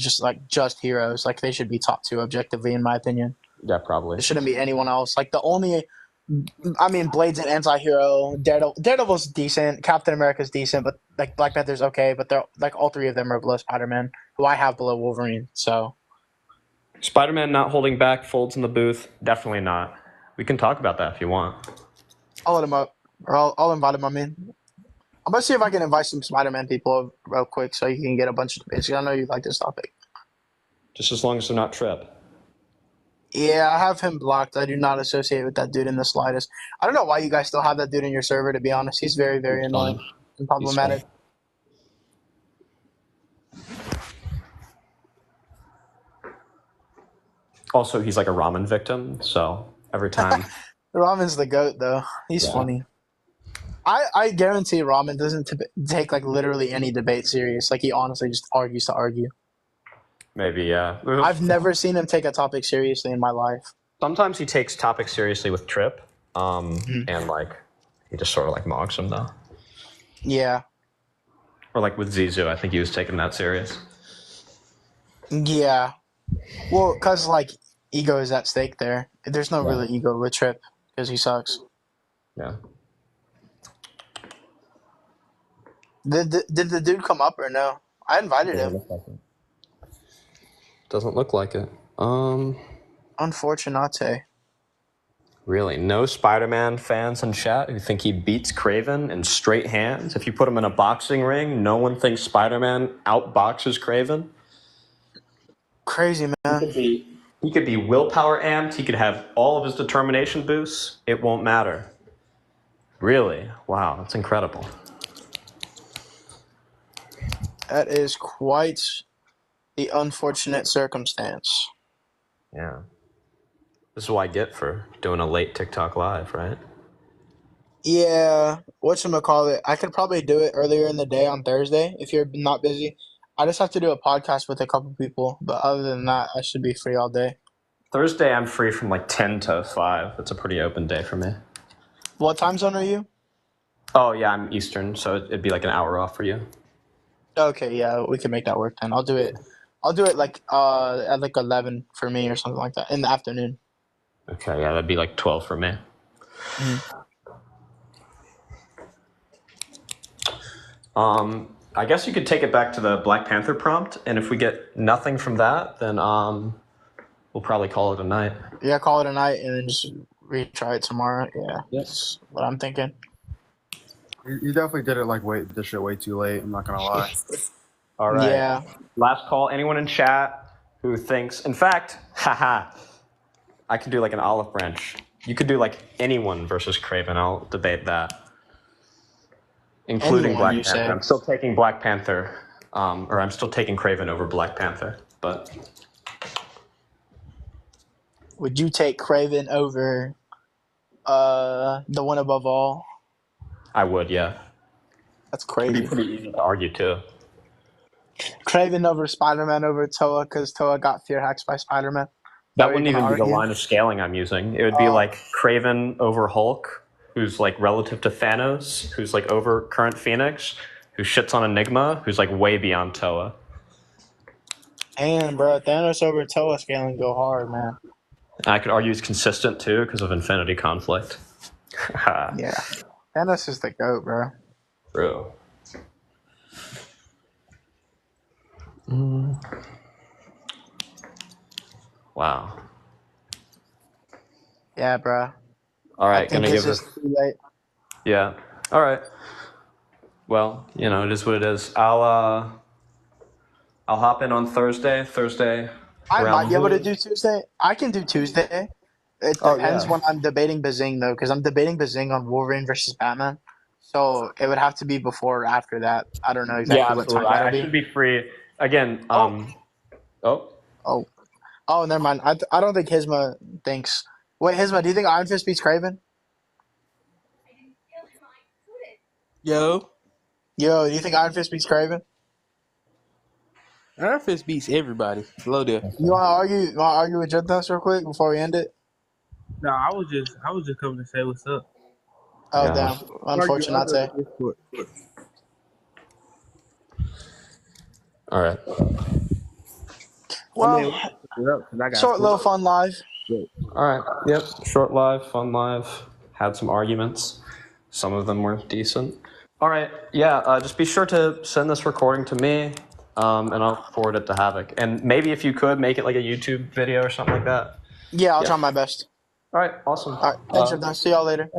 Speaker 1: just heroes. Like they should be top 2 objectively, in my opinion.
Speaker 2: Yeah, probably.
Speaker 1: It shouldn't be anyone else. Like the only, I mean, Blade's an anti-hero. Daredevil's decent. Captain America's decent, but like Black Panther's okay. But they're like all three of them are below Spider-Man, who I have below Wolverine. So
Speaker 2: Spider-Man not holding back, folds in the booth. Definitely not. We can talk about that if you want.
Speaker 1: I'll let him up, or I'll invite him. I mean, I'm gonna see if I can invite some Spider-Man people real quick, so you can get a bunch of debates. I know you like this topic.
Speaker 2: Just as long as they're not Trip.
Speaker 1: Yeah, I have him blocked. I do not associate with that dude in the slightest. I don't know why you guys still have that dude in your server, to be honest. He's very, very
Speaker 2: He's
Speaker 1: annoying
Speaker 2: fine.
Speaker 1: and
Speaker 2: He's
Speaker 1: problematic.
Speaker 2: Also, he's like a ramen victim, so every time.
Speaker 1: Ramen's the GOAT, though. He's
Speaker 2: Yeah.
Speaker 1: funny. I guarantee Ramen doesn't take like literally any debate serious. Like he honestly just argues to argue.
Speaker 2: Maybe, yeah.
Speaker 1: I've never seen him take a topic seriously in my life.
Speaker 2: Sometimes he takes topics seriously with Trip,
Speaker 1: Mm-hmm.
Speaker 2: and like he just sort of like mocks him though.
Speaker 1: Yeah.
Speaker 2: Or like with Zizou, I think he was taking that serious.
Speaker 1: Yeah. Well, because like ego is at stake there. There's no really ego with Trip because he sucks.
Speaker 2: Yeah.
Speaker 1: Did the dude come up or no? I invited him.
Speaker 2: Doesn't look like it.
Speaker 1: Unfortunate.
Speaker 2: Really, no Spider-Man fans in chat who think he beats Kraven in straight hands. If you put him in a boxing ring, no one thinks Spider-Man outboxes Kraven.
Speaker 1: Crazy, man.
Speaker 2: He could be willpower amped. He could have all of his determination boosts. It won't matter. Really? Wow, that's incredible.
Speaker 1: That is quite the unfortunate circumstance.
Speaker 2: Yeah. This is what I get for doing a late TikTok live, right?
Speaker 1: Yeah, whatchamacallit, I could probably do it earlier in the day on Thursday if you're not busy. I just have to do a podcast with a couple people, but other than that, I should be free all day.
Speaker 2: Thursday, I'm free from like 10 to 5. It's a pretty open day for me.
Speaker 1: What time zone are you?
Speaker 2: Oh, yeah, I'm Eastern, so it'd be like an hour off for you.
Speaker 1: Okay, yeah, we can make that work then. I'll do it like at like 11 for me or something like that in the afternoon.
Speaker 2: Okay, yeah, that'd be like 12 for me. I guess you could take it back to the Black Panther prompt, and if we get nothing from that, then we'll probably call it a night.
Speaker 1: Yeah, call it a night and then just retry it tomorrow. Yeah, that's what I'm thinking.
Speaker 4: You definitely did it like this shit way too late. I'm not gonna lie.
Speaker 2: All right.
Speaker 1: Yeah.
Speaker 2: Last call. Anyone in chat who thinks, in fact, I could do like an olive branch. You could do like anyone versus Kraven. I'll debate that. Including
Speaker 1: Anyone,
Speaker 2: Black
Speaker 1: you
Speaker 2: Panther.
Speaker 1: say?
Speaker 2: I'm still taking Black Panther. Or I'm still taking Kraven over Black Panther. But
Speaker 1: Would you take Craven over the one above all?
Speaker 2: I would, yeah.
Speaker 1: That's
Speaker 2: It'd be
Speaker 1: crazy.
Speaker 2: pretty easy to argue too.
Speaker 1: Craven over Spider-Man over Toa because Toa got fear hacks by Spider-Man.
Speaker 2: That wouldn't even be the
Speaker 1: argue?
Speaker 2: line of scaling I'm using. It would be like Kraven over Hulk, who's like relative to Thanos, who's like over current Phoenix, who shits on Enigma, who's like way beyond Toa.
Speaker 1: And bro, Thanos over Toa scaling go hard, man.
Speaker 2: I could argue he's consistent too because of Infinity Conflict.
Speaker 1: Yeah, Thanos is the GOAT, bro.
Speaker 2: Bro. Wow.
Speaker 1: Yeah, bro.
Speaker 2: All
Speaker 1: I
Speaker 2: right,
Speaker 1: think
Speaker 2: gonna
Speaker 1: it's
Speaker 2: give this.
Speaker 1: just too late.
Speaker 2: Yeah. All right. Well, you know, it is what it is. I'll hop in on Thursday.
Speaker 1: I
Speaker 2: around
Speaker 1: might be able to
Speaker 2: noon.
Speaker 1: do Tuesday. I can do Tuesday. It
Speaker 2: Oh,
Speaker 1: depends
Speaker 2: yeah.
Speaker 1: when I'm debating Bazing though, because I'm debating Bazing on Wolverine versus Batman. So it would have to be before or after that. I don't know exactly
Speaker 2: Yeah,
Speaker 1: what
Speaker 2: absolutely.
Speaker 1: time that'll
Speaker 2: I
Speaker 1: be.
Speaker 2: should be free again.
Speaker 1: Oh, never mind. I don't think Hisma thinks. Wait, Hisma, do you think Iron Fist beats Craven?
Speaker 6: Yo,
Speaker 1: Yo, do you think Iron Fist beats Craven?
Speaker 6: Iron Fist beats everybody. Hello there.
Speaker 1: You want to argue? You want to argue with Drip-Nos real quick before we end it?
Speaker 6: No, I was just coming to say what's up.
Speaker 1: Oh
Speaker 2: Yeah.
Speaker 1: damn! Unfortunate.
Speaker 2: All right.
Speaker 1: Well,
Speaker 6: I mean, I got
Speaker 1: short little fun live.
Speaker 2: All right. Yep. Short live, fun live. Had some arguments. Some of them were decent. All right. Yeah. Just be sure to send this recording to me, and I'll forward it to Havoc. And maybe if you could make it like a YouTube video or something like that.
Speaker 1: Yeah, I'll
Speaker 2: Yeah.
Speaker 1: try my best.
Speaker 2: All right. Awesome.
Speaker 1: All right, thanks for that. See y'all later.